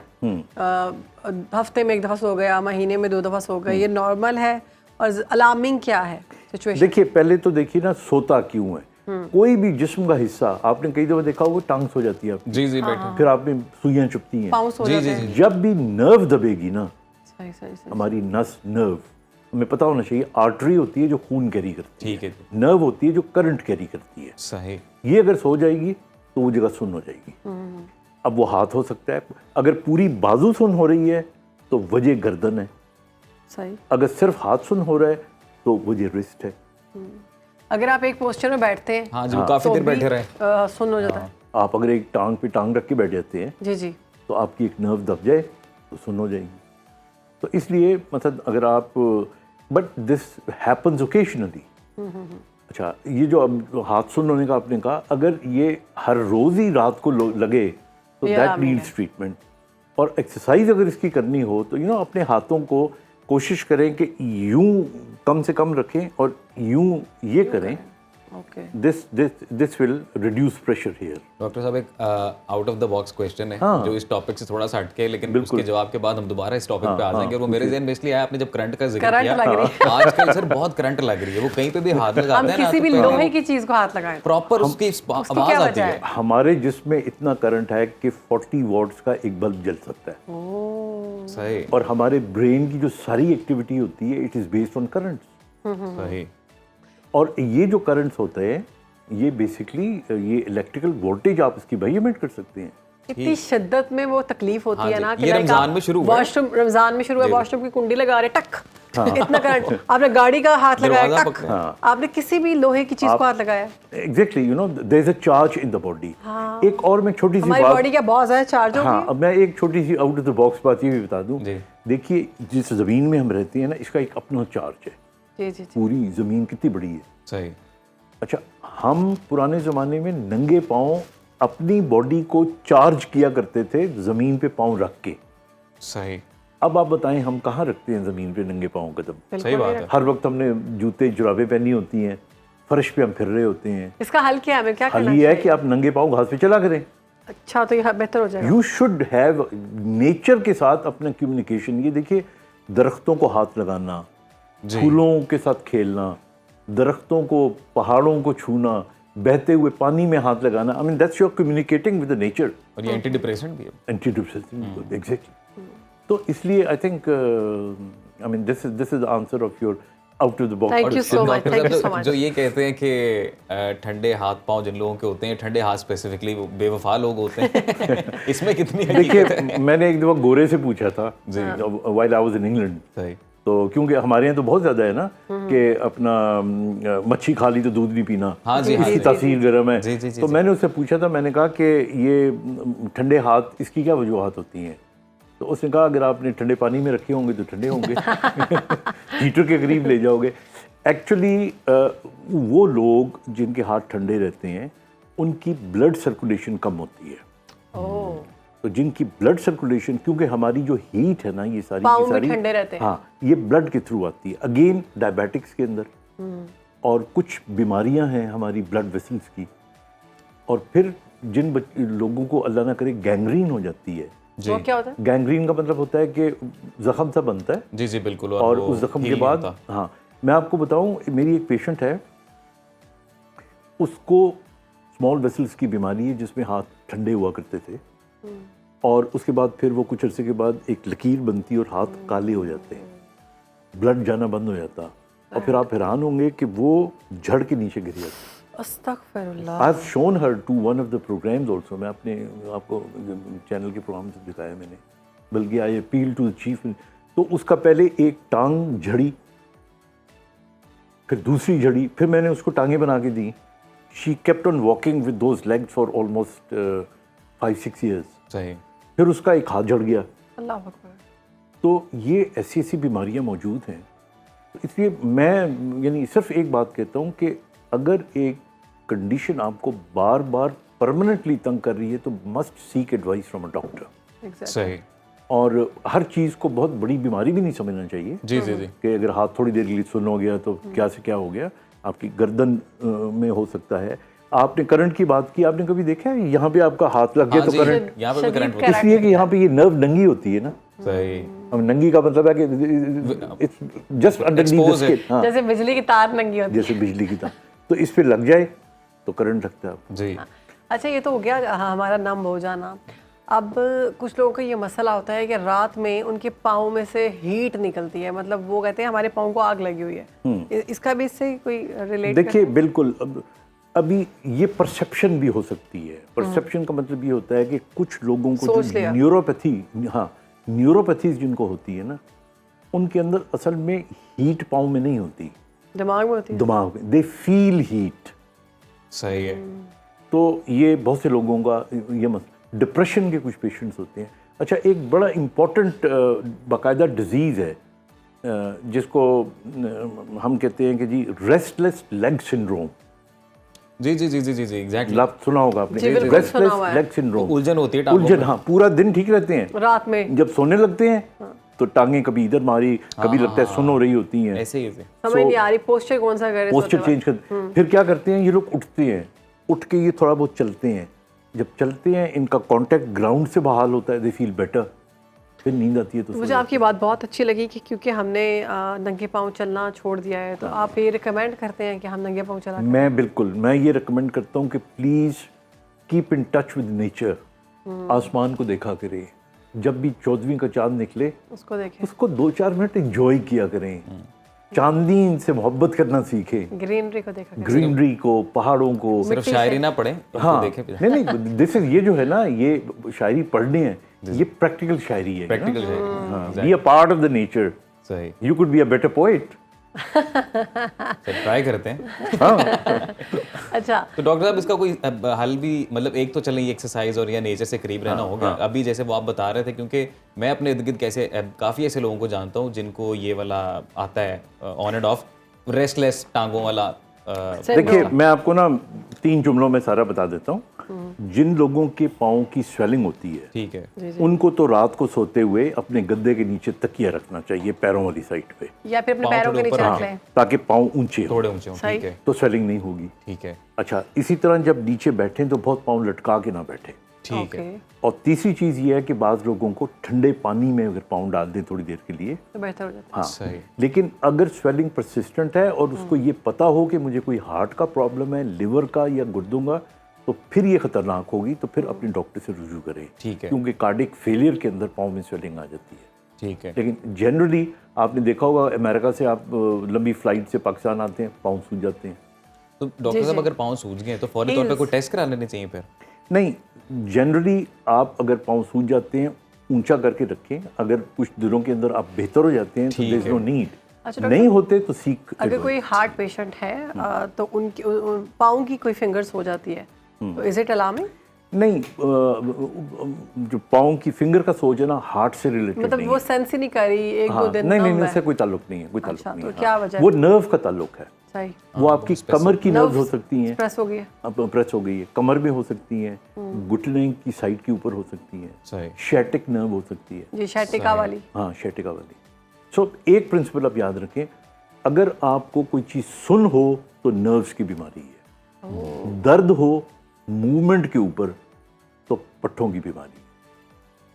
हफ्ते में 1 दफ़ा सो गया, महीने में 2 दफ़ा सो गया, ये नॉर्मल है? और अलार्मिंग क्या है सिचुएशन? देखिए, पहले तो देखिए ना सोता क्यों है। कोई भी जिस्म का हिस्सा आपने कई दफ़ा देखा होगा, टांग सो जाती है आपकी, जी जी बैठे। फिर आप में सुइयां चुभती हैं। पाँव सो जी, जाते जी, हैं। जी। जब भी नर्व दबेगी ना, सही सही सही। हमारी नर्व, हमें पता होना चाहिए, आर्टरी होती है जो खून कैरी करती ठीक है जी। है, नर्व होती है जो करंट कैरी करती है। सही। ये अगर सो जाएगी तो वो जगह सुन्न हो जाएगी। अब वो हाथ हो सकता है, अगर पूरी बाजू सुन्न हो रही है तो वजह गर्दन है, सही। अगर सिर्फ हाथ सुन्न हो रहा है तो वजह रिस्ट है। अगर आप एक पोस्चर में बैठते हैं हाँ जी, वो काफी तो देर भी, बैठे रहे। सुन्न हो जाता है। आप अगर एक टांग पे टांग रख के बैठ जाते हैं जी जी। तो आपकी एक नर्व दब जाए तो सुन्न हो जाएगी। तो इसलिए मतलब अगर आप, बट दिस हैपन्स ओकेशनली। अच्छा, ये जो अब हाथ सुन्न होने का आपने कहा, अगर ये हर रोज़ ही रात को लगे तो ये दैट alarming नीड्स ट्रीटमेंट। और एक्सरसाइज अगर इसकी करनी हो तो अपने हाथों को कोशिश करें कि यूं कम से कम रखें और यूं ये करें। Okay. This will reduce pressure here. Doctor साहब, एक out of the box question है हाँ। जो इस टॉपिक से थोड़ा सा हटके है, लेकिन उसके जवाब के बाद हम दोबारा इस टॉपिक पे आ जाएंगे। और वो मेरे ज़हन में इसलिए आया, आपने जब करंट का जिक्र करंट किया, लग रही आजकल सर बहुत करंट लग रही है, वो कहीं पे भी हाथ लगाते हम हैं ना, किसी भी लोहे की चीज को हाथ लगाएं, प्रॉपर उसकी उसकी आवाज क्या आती वजह है। है? हमारे जिस्म में इतना करंट है कि 40 वॉट्स का एक बल्ब जल सकता है। सही और हमारे ब्रेन की जो सारी एक्टिविटी होती है, it is based on currents. सही। और ये जो करंट्स होते हैं, ये बेसिकली ये इलेक्ट्रिकल वोल्टेज आप इसकी मेजरमेंट कर सकते हैं। इतनी शिद्दत में वो तकलीफ होती हाँ है जी, ना ये like रमजान आप में शुरू हुआ है। वॉशरूम, रमजान में शुरू हुआ, वॉशरूम की कुंडी लगा रहे, टक, इतना करंट। आपने गाड़ी का हाथ लगाया, दरवाजा टक, पकड़ा। आपने किसी भी लोहे की चीज को हाथ लगाया। Exactly, there is a charge in the body. एक और मैं छोटी सी हमारी बात, बॉडी क्या बहुत ज्यादा चार्ज होगी? हाँ, अब मैं एक छोटी सी आउट ऑफ द बॉक्स बात ये भी बता दूं। जी। देखिए, जिस ज़मीन में हम रहते हैं ना, इसका एक अपना चार्ज है। जी जी जी। पूरी ज़मीन कितनी बड़ी है। सही। अच्छा, हम पुराने ज़माने में नंगे पाँव अपनी बॉडी को चार्ज किया करते थे, ज़मीन पे पाँव रख के। सही। अब आप बताएं, हम कहाँ रखते हैं ज़मीन पे नंगे पाँव कदम? सही बात है। हर वक्त हमने जूते जुराबें पहनी होती हैं, फर्श पे हम फिर रहे होते हैं। इसका हल क्या है? हमें क्या हल करना ये है चाहिए? कि आप नंगे पाँव घास पे चला करें। अच्छा, तो ये बेहतर हो जाएगा। यू शुड हैव नेचर के साथ अपना कम्युनिकेशन। ये देखिए, दरख्तों को हाथ लगाना, फूलों के साथ खेलना, दरख्तों को, पहाड़ों को छूना, बहते हुए पानी में हाथ लगाना, I mean that's your communicating with the nature. और ये एंटी डिप्रेसेंट भी है। Anti depressant, exactly. तो इसलिए I think I mean this is the answer of your out of the box. Thank you so much. Doctor Thank you so साहब much. जो ये कहते हैं कि ठंडे हाथ पांव जिन लोगों के होते हैं, ठंडे हाथ स्पेसिफिकली बेवफा लोग होते हैं इसमें कितनी हकीकत है? देखिए मैंने एक दफा गोरे से पूछा था while I was in England, सही, तो क्योंकि हमारे यहाँ तो बहुत ज़्यादा है ना कि अपना मच्छी खा ली तो दूध नहीं पीना, हाँ जी, हाँ इसकी जी, तासीर गर्म है। जी, जी, जी, तो जी। मैंने उससे पूछा था, मैंने कहा कि ये ठंडे हाथ इसकी क्या वजूहत होती हैं? तो उसने कहा अगर आपने ठंडे पानी में रखे होंगे तो ठंडे होंगे हीटर के करीब ले जाओगे। एक्चुअली वो लोग जिनके हाथ ठंडे रहते हैं उनकी ब्लड सर्कुलेशन कम होती है। ओह, तो जिनकी ब्लड सर्कुलेशन, क्योंकि हमारी जो हीट है ना ये सारी पाँव की भी सारी ठंडे रहते हैं। हाँ, ये ब्लड के थ्रू आती है। अगेन डायबिटिक्स के अंदर और कुछ बीमारियां हैं हमारी ब्लड वेसल्स की, और फिर जिन लोगों को अल्लाह ना करे गैंग्रीन हो जाती है। जी वो क्या होता है? गैंग्रीन का मतलब होता है कि जख्म सा बनता है जी जी बिल्कुल, और वो उस जख्म heal के नहीं बाद होता। हाँ, मैं आपको बताऊं, मेरी एक पेशेंट है, उसको स्मॉल वेसल्स की बीमारी है जिसमें हाथ ठंडे हुआ करते थे, और उसके बाद फिर वो कुछ अरसे के बाद एक लकीर बनती है और हाथ काले हो जाते हैं, ब्लड जाना बंद हो जाता, और फिर आप हैरान होंगे कि वो जड़ के नीचे गिर जाती। अस्तगफिरुल्लाह। I have shown her to one of the programs also. मैं अपने आपको चैनल के प्रोग्राम से दिखाया मैंने, बल्कि I appeal to the chief. तो उसका पहले एक टांग झड़ी, फिर दूसरी झड़ी, फिर मैंने उसको टांगे बना के दी। She kept on walking with those legs for almost 5-6 years। सही, फिर उसका एक हाथ झड़ गया। अल्लाह अकबर। तो ये ऐसी ऐसी बीमारियां मौजूद हैं। तो इसलिए मैं यानी सिर्फ एक बात कहता हूँ कि अगर एक कंडीशन आपको बार बार परमानेंटली तंग कर रही है तो must seek advice from a doctor. Exactly. सही, और हर चीज़ को बहुत बड़ी बीमारी भी नहीं समझना चाहिए जी जी जी, कि अगर हाथ थोड़ी देर के लिए सुन्न हो गया तो क्या से क्या हो गया, आपकी गर्दन में हो सकता है। आपने करंट की बात की, आपने कभी देखा है यहाँ पे आपका हाथ लग गया हाँ तो जी, करंट? यहाँ पे भी शदीद करंट होता करंट। है। इसलिए कि यहाँ पे ये नर्व नंगी होती है ना। सही, अब नंगी का मतलब है कि it's just underneath the Expose है। स्किन। हाँ, जैसे बिजली की तार नंगी होती है। जैसे बिजली की तार, तो इस पे लग जाए तो करंट लगता है आपको। जी अच्छा, ये तो हो गया हमारा नम हो जाना। अब कुछ लोगों को ये मसला होता है कि रात में उनके पाँव में से हीट निकलती है, मतलब वो कहते हैं हमारे पाँव को आग लगी हुई है। इसका भी इससे कोई रिलेट? देखिए बिल्कुल, अभी ये परसेप्शन भी हो सकती है। परसेप्शन का मतलब ये होता है कि कुछ लोगों को सोच जो लिया। न्यूरोपैथी, हाँ न्यूरोपैथीज जिनको होती है ना, उनके अंदर असल में हीट पाँव में नहीं होती, दिमाग में होती है। दिमाग में। They feel heat. सही है, तो ये बहुत से लोगों का ये डिप्रेशन के कुछ पेशेंट्स होते हैं। अच्छा, एक बड़ा इम्पोर्टेंट बाकायदा डिजीज़ है जिसको हम कहते हैं कि जी रेस्टलेस लेग सिंड्रोम। जी जी जी जी जी जी एग्जैक्टली, लाभ सुना होगा आपने, जी, बिल्कुल सुना रेस्टलेस हुआ है। Leg syndrome. उलझन होती है टांगों उलझन, में। हाँ, पूरा दिन ठीक रहते हैं, रात में जब सोने लगते हैं तो टांगे कभी इधर मारी, कभी लगता है सुन हो रही होती हैं, ऐसे ही ऐसे। समझ नहीं आ रही पोस्चर कौन सा करे। पोस्चर चेंज कर। फिर क्या करते हैं ये लोग, उठते हैं, उठ के ये थोड़ा बहुत चलते हैं। जब चलते हैं इनका कांटेक्ट ग्राउंड से बहाल होता है, दे फील बेटर, फिर नींद आती है तो सो मुझे आपकी बात बहुत अच्छी लगी कि क्योंकि हमने नंगे पाँव चलना छोड़ दिया है, तो आप ये रिकमेंड करते हैं कि हम नंगे पाँव चला करें? मैं बिल्कुल, मैं ये रिकमेंड करता हूँ कि please keep in touch with nature. आसमान को देखा करें, जब भी 14वीं का चांद निकले उसको देखें, उसको 2-4 मिनट एंजॉय किया करें। चांदनी से मोहब्बत करना सीखें, ग्रीनरी को देखा करें। ग्रीनरी को, पहाड़ों को। सिर्फ शायरी ना पढ़े, हाँ, देखे भी। नहीं नहीं, दिस इज, ये जो है ना, ये शायरी पढ़नी है, ये प्रैक्टिकल शायरी है। प्रैक्टिकल है, हाँ, be a part of the nature. सही, you could be a better poet. Try करते हैं। अच्छा, तो डॉक्टर साहब इसका कोई हल भी, मतलब एक तो चलें ये एक्सरसाइज और या नेचर से करीब रहना हो गया, अभी जैसे वो आप बता रहे थे, क्योंकि मैं अपने इर्द गिर्द कैसे काफ़ी ऐसे लोगों को जानता हूँ जिनको ये वाला आता है ऑन एंड ऑफ रेस्टलेस टांगों वाला। देखिए मैं आपको ना 3 जुमलों में सारा बता देता हूँ। जिन लोगों के पाँव की स्वेलिंग होती है, ठीक है, उनको तो रात को सोते हुए अपने गद्दे के नीचे तकिया रखना चाहिए, पैरों वाली साइड पे, या फिर अपने पाँव पैरों के थोड़े नीचे ऊपर रख लें। ताकि पाँव ऊंचे हो, थोड़े ऊंचे हों, सही। ठीक है, तो स्वेलिंग नहीं होगी। ठीक है, अच्छा, इसी तरह जब नीचे बैठें तो बहुत पाँव लटका के ना बैठे। ठीक है, ओके, और तीसरी चीज़ ये है कि बाज़ लोगों को ठंडे पानी में अगर पाँव डाल दें थोड़ी देर के लिए, तो बेहतर हो जाता हाँ, सही, लेकिन अगर स्वेलिंग परसिस्टेंट है और उसको ये पता हो कि मुझे कोई हार्ट का प्रॉब्लम है, लिवर का या गुर्दों का, तो फिर ये खतरनाक होगी, तो फिर अपने डॉक्टर से रुजू करें, ठीक है, क्योंकि कार्डिक फेलियर के अंदर पाँव में स्वेलिंग आ जाती है। ठीक है। लेकिन जनरली आपने देखा होगा अमेरिका से आप लंबी फ्लाइट से पाकिस्तान आते हैं, पाँव सूज जाते हैं। तो डॉक्टर साहब अगर पाँव सूज गए तो फौरी तौर पे कोई टेस्ट करा लेने चाहिए फिर? नहीं, जनरली आप अगर पाँव सूज जाते हैं ऊंचा करके रखें, अगर कुछ दिनों के अंदर आप बेहतर हो जाते हैं तो देयर इज नो नीड। अच्छा, नहीं होते तो सीख। अगर कोई हार्ट पेशेंट है तो उनकी पाँव की कोई फिंगर्स हो जाती है तो इज इट अलार्मिंग? नहीं, जो पाँव की फिंगर का सोच है ना, हार्ट से रिलेटेड मतलब वो सेंस ही नहीं कर रही एक दो दिन नहीं, numb है। इससे कोई ताल्लुक नहीं है, कोई ताल्लुक अच्छा, नहीं तो है। क्या वजह वो नर्व का ताल्लुक है। सही, वो आपकी कमर की नर्व हो सकती हैं, प्रेस हो गई है, अब प्रेस हो गई है, कमर में हो सकती है, घुटने की साइड के ऊपर हो सकती है, सही। शैटिक नर्व हो सकती है। जी शैटिका वाली। हाँ, शैटिका वाली। सो एक प्रिंसिपल आप याद रखें, अगर आपको कोई चीज़ सुन हो तो नर्व्स की बीमारी है, दर्द हो मूवमेंट के ऊपर तो पट्ठों की बीमारी है,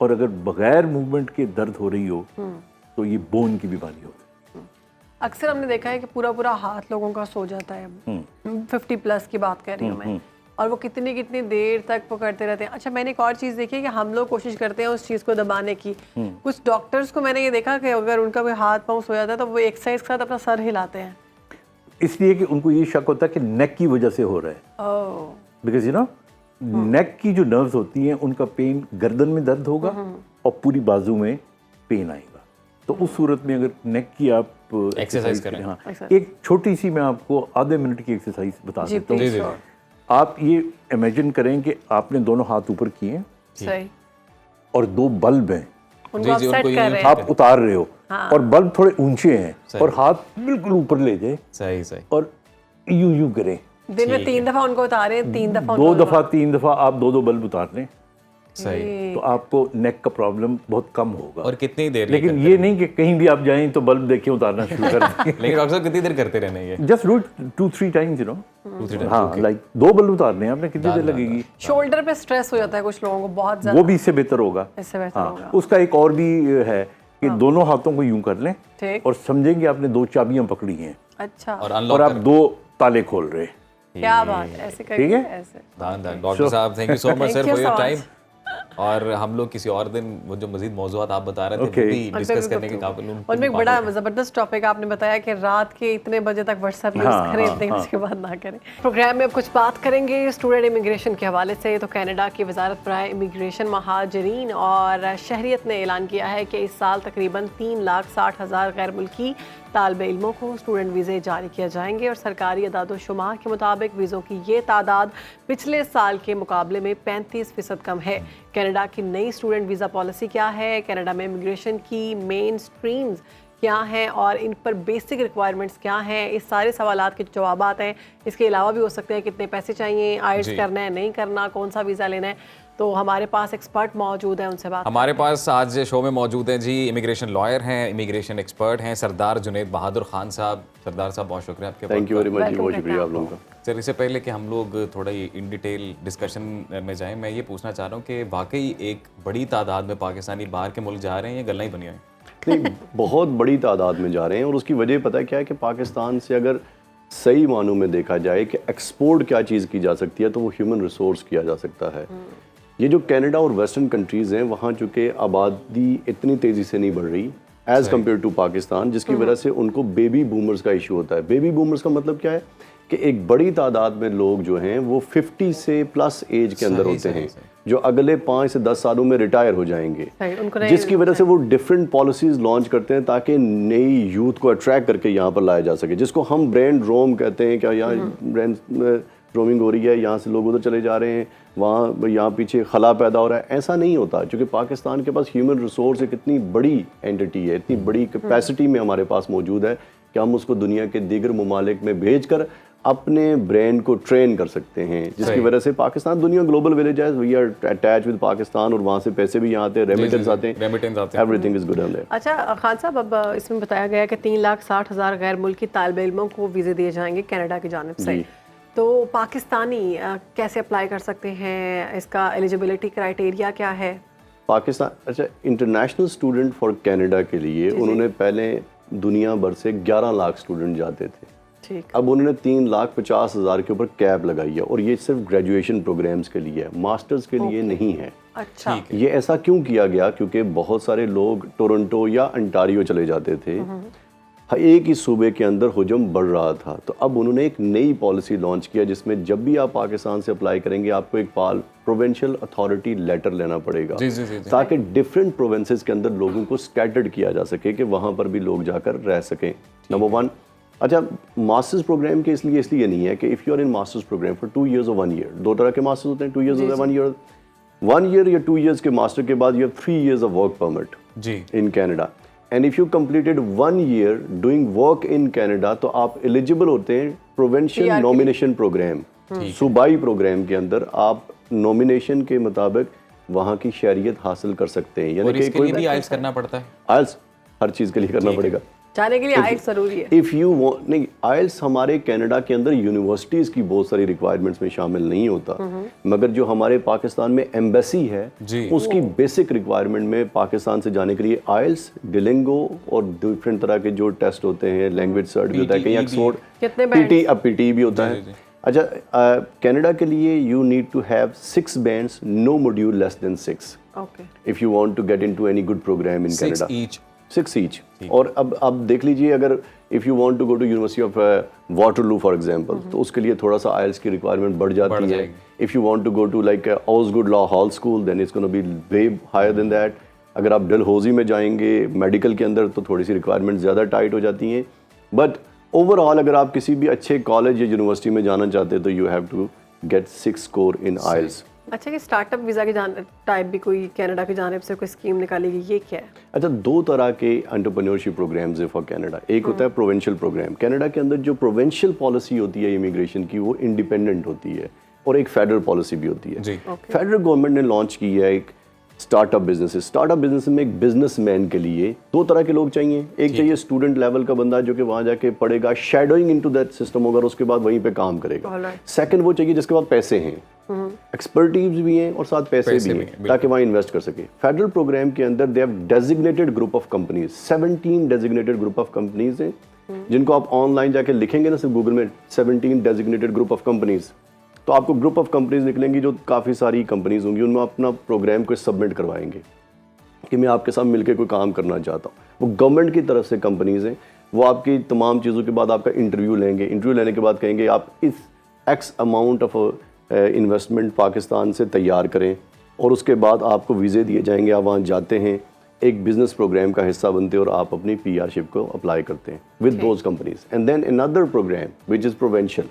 और अगर बगैर मूवमेंट के दर्द हो रही हो तो ये बोन की बीमारी हो सकती है। अक्सर हमने देखा है कि पूरा पूरा हाथ लोगों का सो जाता है, 50 प्लस की बात कर रही हूँ मैं, और वो कितनी कितनी देर तक वो करते रहते हैं। अच्छा, मैंने एक और चीज़ देखी है कि हम लोग कोशिश करते हैं उस चीज़ को दबाने की। कुछ डॉक्टर्स को मैंने ये देखा कि अगर उनका कोई हाथ पाँव सो जाता है तो वो एक्सरसाइज के साथ अपना सर हिलाते हैं। इसलिए कि उनको ये शक होता है कि नेक की वजह से हो रहा है, ओह, बिकॉज यू नो नेक की जो नर्व्स होती हैं उनका पेन गर्दन में दर्द होगा और पूरी बाजू में पेन आएगा। तो उस सूरत में अगर नेक की आप एक्सरसाइज करें। हाँ, एक छोटी सी मैं आपको आधे मिनट की एक्सरसाइज बता जी देता हूँ। प्लीज। आप ये इमेजिन करें कि आपने दोनों हाथ ऊपर किए सही, और दो बल्ब हैं, उनको आप जी, सेट उनको कर यूं रहे हैं। आप उतार रहे हो और बल्ब थोड़े ऊंचे हैं और हाथ बिल्कुल ऊपर ले जाए सही सही। और यूं यूं करें, दिन में 3 दफा उनको उतारे, 3 दफा दो उनको दफा 3 दफा आप दो बल्ब उतार लें सही। तो आपको नेक का प्रॉब्लम बहुत कम होगा। और कितनी देर? लेकिन ये नहीं कि कहीं भी आप जाएं तो बल्ब देख के उतारना शुरू कर दें। लेकिन डॉक्टर साहब कितनी देर करते रहना है ये? Just do 2-3 times, you know. 2-3 times, हाँ, लाइक 2 बल्ब उतारने हैं आपने, कितनी देर लगेगी? शोल्डर पे स्ट्रेस हो जाता है कुछ लोगों को बहुत ज्यादा, वो भी इससे बेहतर होगा। इससे बेहतर हाँ, होगा। उसका एक और भी है कि दोनों हाथों को यूं कर लें ठीक। और समझेंगे आपने 2 चाबियां पकड़ी हैं अच्छा, और और अनलॉक आप 2 ताले खोल रहे हैं। क्या बात, ऐसे करके ठीक है? ऐसे। दान डॉक्टर साहब, thank you so much sir Thank you for your so time. much. और हम लोग किसी और दिन वो जो मजीद मौजूद आप बता रहे थे Okay. वो भी डिस्कस करने के काबिल हूं। और में एक बड़ा ज़बरदस्त टॉपिक आपने बताया कि रात के इतने बजे तक व्हाट्सएप यूज़ हाँ, करें, हाँ, इतने हाँ। उसके बाद ना करें। प्रोग्राम में अब कुछ बात करेंगे स्टूडेंट इमिग्रेशन के हवाले से। तो कनाडा की वजारत बराए इमिग्रेशन, महाजरीन और शहरियत ने ऐलान किया है कि इस साल तकरीबन 3,60,000 गैर मुल्की तालब इल्मों को स्टूडेंट वीज़े जारी किए जाएंगे और सरकारी अदाद-ओ-शुमार के मुताबिक वीज़ों की ये तादाद पिछले साल के मुकाबले में 35% कम है। कनाडा की नई स्टूडेंट वीज़ा पॉलिसी क्या है, कनाडा में इमिग्रेशन की मेन स्ट्रीम्स क्या हैं और इन पर बेसिक रिक्वायरमेंट्स क्या हैं, इस सारे सवालात के जवाब हैं। इसके अलावा भी हो सकते हैं कितने पैसे चाहिए, आइल्स करना है नहीं करना, कौन सा वीज़ा लेना है। तो हमारे पास एक्सपर्ट मौजूद हैं, उनसे बात हमारे पास आज शो में मौजूद हैं जी इमिग्रेशन लॉयर हैं, इमिग्रेशन एक्सपर्ट हैं सरदार जुनैद बहादुर खान साहब। सरदार साहब बहुत शुक्रिया आपके। Thank you very much ji, Welcome बहुत करते शुक्रिया हैं आप लोगों का। सर, इससे पहले कि हम लोग थोड़ा इन डिटेल डिस्कशन में जाएं, मैं ये पूछना चाह रहा हूँ कि वाकई एक बड़ी तादाद में पाकिस्तानी बाहर के मुल्क जा रहे हैं, ये गल्ला ही बनी है? नहीं, बहुत बड़ी तादाद में जा रहे हैं और उसकी वजह पता है क्या है कि पाकिस्तान से अगर सही मानों में देखा जाए कि एक्सपोर्ट क्या चीज़ की जा सकती है तो वो ह्यूमन रिसोर्स किया जा सकता है। ये जो कनाडा और वेस्टर्न कंट्रीज़ हैं वहाँ चूँकि आबादी इतनी तेज़ी से नहीं बढ़ रही एज़ कम्पेयर टू पाकिस्तान, जिसकी वजह से उनको बेबी बूमर्स का इशू होता है। बेबी बूमर्स का मतलब क्या है कि एक बड़ी तादाद में लोग जो हैं वो 50 से प्लस एज के अंदर होते हैं जो अगले 5 से 10 सालों में रिटायर हो जाएंगे, जिसकी वजह से वो डिफरेंट पॉलिसीज़ लॉन्च करते हैं ताकि नई यूथ को अट्रैक्ट करके यहाँ पर लाया जा सके, जिसको हम ब्रांड रोम कहते हैं। क्या यहाँ ब्रांड रोमिंग हो रही है, यहाँ से लोग उधर चले जा रहे हैं, वहाँ यहाँ पीछे खला पैदा हो रहा है। ऐसा नहीं होता, क्योंकि पाकिस्तान के पास ह्यूमन रिसोर्स एक इतनी बड़ी एंटिटी है, इतनी बड़ी कैपेसिटी में हमारे पास मौजूद है कि हम उसको दुनिया के दीगर ममालिक में भेजकर अपने ब्रांड को ट्रेन कर सकते हैं, जिसकी वजह से पाकिस्तान दुनिया ग्लोबल विलेज है। We are attach with Pakistan और वहाँ से पैसे भी यहाँ आते हैं, रेमिटेंस आते हैं, everything is good on their. अच्छा खान साहब, अब इसमें बताया गया कि 3,60,000 गैर मुल्की तालिब इल्मों को वीज़े दिए जाएंगे कनाडा की जानिब से। तो पाकिस्तानी कैसे अप्लाई कर सकते हैं, इसका एलिजिबिलिटी क्राइटेरिया क्या है? पाकिस्तान, अच्छा, इंटरनेशनल स्टूडेंट फॉर कनाडा के लिए उन्होंने पहले दुनिया भर से 11 लाख स्टूडेंट जाते थे। ठीक। अब उन्होंने 3,50,000 के ऊपर कैप लगाई है और ये सिर्फ ग्रेजुएशन प्रोग्राम्स के लिए है, मास्टर्स के लिए नहीं है। अच्छा, ये ऐसा क्यों किया गया? क्योंकि बहुत सारे लोग टोरंटो या अंटारियो चले जाते थे, एक ही सूबे के अंदर हुजूम बढ़ रहा था। तो अब उन्होंने एक नई पॉलिसी लॉन्च किया जिसमें जब भी आप पाकिस्तान से अप्लाई करेंगे आपको एक प्रोविंशियल अथॉरिटी लेटर लेना पड़ेगा, ताकि डिफरेंट प्रोविंसेस के अंदर लोगों को स्कैटर्ड किया जा सके कि वहाँ पर भी लोग जाकर रह सकें। Number one. अच्छा, मास्टर्स प्रोग्राम के इसलिए नहीं है कि if you are in masters program for 2 years और 1 year, दो तरह के मास्टर्स होते हैं, 2 years और 1 year। 1 year या 2 years के मास्टर के बाद you have 3 years of work permit ji in Canada. And if you completed 1 year doing work in Canada तो आप एलिजिबल होते हैं प्रोविंशियल नॉमिनेशन प्रोग्राम, सूबाई प्रोग्राम के अंदर आप नॉमिनेशन के मुताबिक वहाँ की शहरियत हासिल कर सकते हैं। यानी कि कोई भी आइल्स करना पड़ता है? आइल्स हर चीज़ के लिए करना पड़ेगा। जाने के लिए आइल्स जरूरी है। इफ़ यू वांट, नहीं, आइल्स हमारे कनाडा के अंदर यूनिवर्सिटीज़ की बहुत सारी रिक्वायरमेंट्स में शामिल नहीं होता, मगर जो हमारे पाकिस्तान में एम्बेसी है उसकी बेसिक रिक्वायरमेंट में पाकिस्तान से जाने के लिए आइल्स, डिलिंगो और डिफरेंट तरह के जो टेस्ट होते हैं, लैंग्वेज सर्ट भी होता है, कहीं एक्सपोर्ट, पीटी, अब पीटी भी होता है। अच्छा, कनाडा के लिए you need to have 6 bands, no module less than 6 if you want to get into any good program in Canada. 6 each। और अब देख लीजिए, अगर if you want to go to university of Waterloo for example, तो उसके लिए थोड़ा सा आइल्स की रिक्वायरमेंट बढ़ जाती है। If you want to go to like Osgoode Law Hall School, then it's gonna be way higher than that. अगर आप डलहौजी में जाएंगे मेडिकल के अंदर तो थोड़ी सी रिक्वायरमेंट ज़्यादा टाइट हो जाती हैं। बट ओवरऑल अगर आप किसी भी अच्छे कॉलेज या यूनिवर्सिटी में जाना चाहते हैं तो you have to get 6 score in IELTS. अच्छा, कि स्टार्टअप वीज़ा के टाइप भी कोई कनाडा की जानिब से कोई स्कीम निकाली गई, ये क्या है? अच्छा, 2 तरह के एंटरप्रेन्योरशिप प्रोग्राम्स है फॉर कनाडा। एक होता है प्रोविंशियल प्रोग्राम। कनाडा के अंदर जो प्रोविंशियल पॉलिसी होती है इमिग्रेशन की वो इंडिपेंडेंट होती है, और एक फेडरल पॉलिसी भी होती है। फेडरल गवर्नमेंट ने लॉन्च की है एक स्टार्टअप बिजनेस। स्टार्टअप बिजनेस में एक बिजनेसमैन के लिए 2 तरह के लोग चाहिए। एक चाहिए स्टूडेंट लेवल का बंदा जो कि वहाँ जाके पढ़ेगा, शैडोइंग इनटू दैट सिस्टम होगा, उसके बाद वहीं पे काम करेगा। सेकंड वो चाहिए जिसके पास पैसे हैं, एक्सपर्टीज भी हैं और साथ पैसे भी हैं, ताकि वहाँ इन्वेस्ट कर सके। फेडरल प्रोग्राम के अंदर they have designated group of companies, 17 designated group of companies हैं, जिनको आप ऑनलाइन जाके लिखेंगे ना सिर्फ गूगल में 17 डेजिग्नेटेड ग्रुप ऑफ कंपनीज, तो आपको ग्रुप ऑफ कंपनीज निकलेंगी जो काफ़ी सारी कंपनीज होंगी। उनमें अपना प्रोग्राम को सबमिट करवाएंगे कि मैं आपके साथ मिलकर कोई काम करना चाहता हूँ। वो गवर्नमेंट की तरफ से कंपनीज हैं, वो आपकी तमाम चीज़ों के बाद आपका इंटरव्यू लेंगे। इंटरव्यू लेने के बाद कहेंगे आप इस x amount of investment Pakistan से तैयार करें, और उसके बाद आपको वीज़े दिए जाएंगे। आप वहाँ जाते हैं, एक बिजनेस प्रोग्राम का हिस्सा बनते हैं और आप अपनी पीआरशिप को अप्लाई करते हैं with those companies. And then another program which is provincial.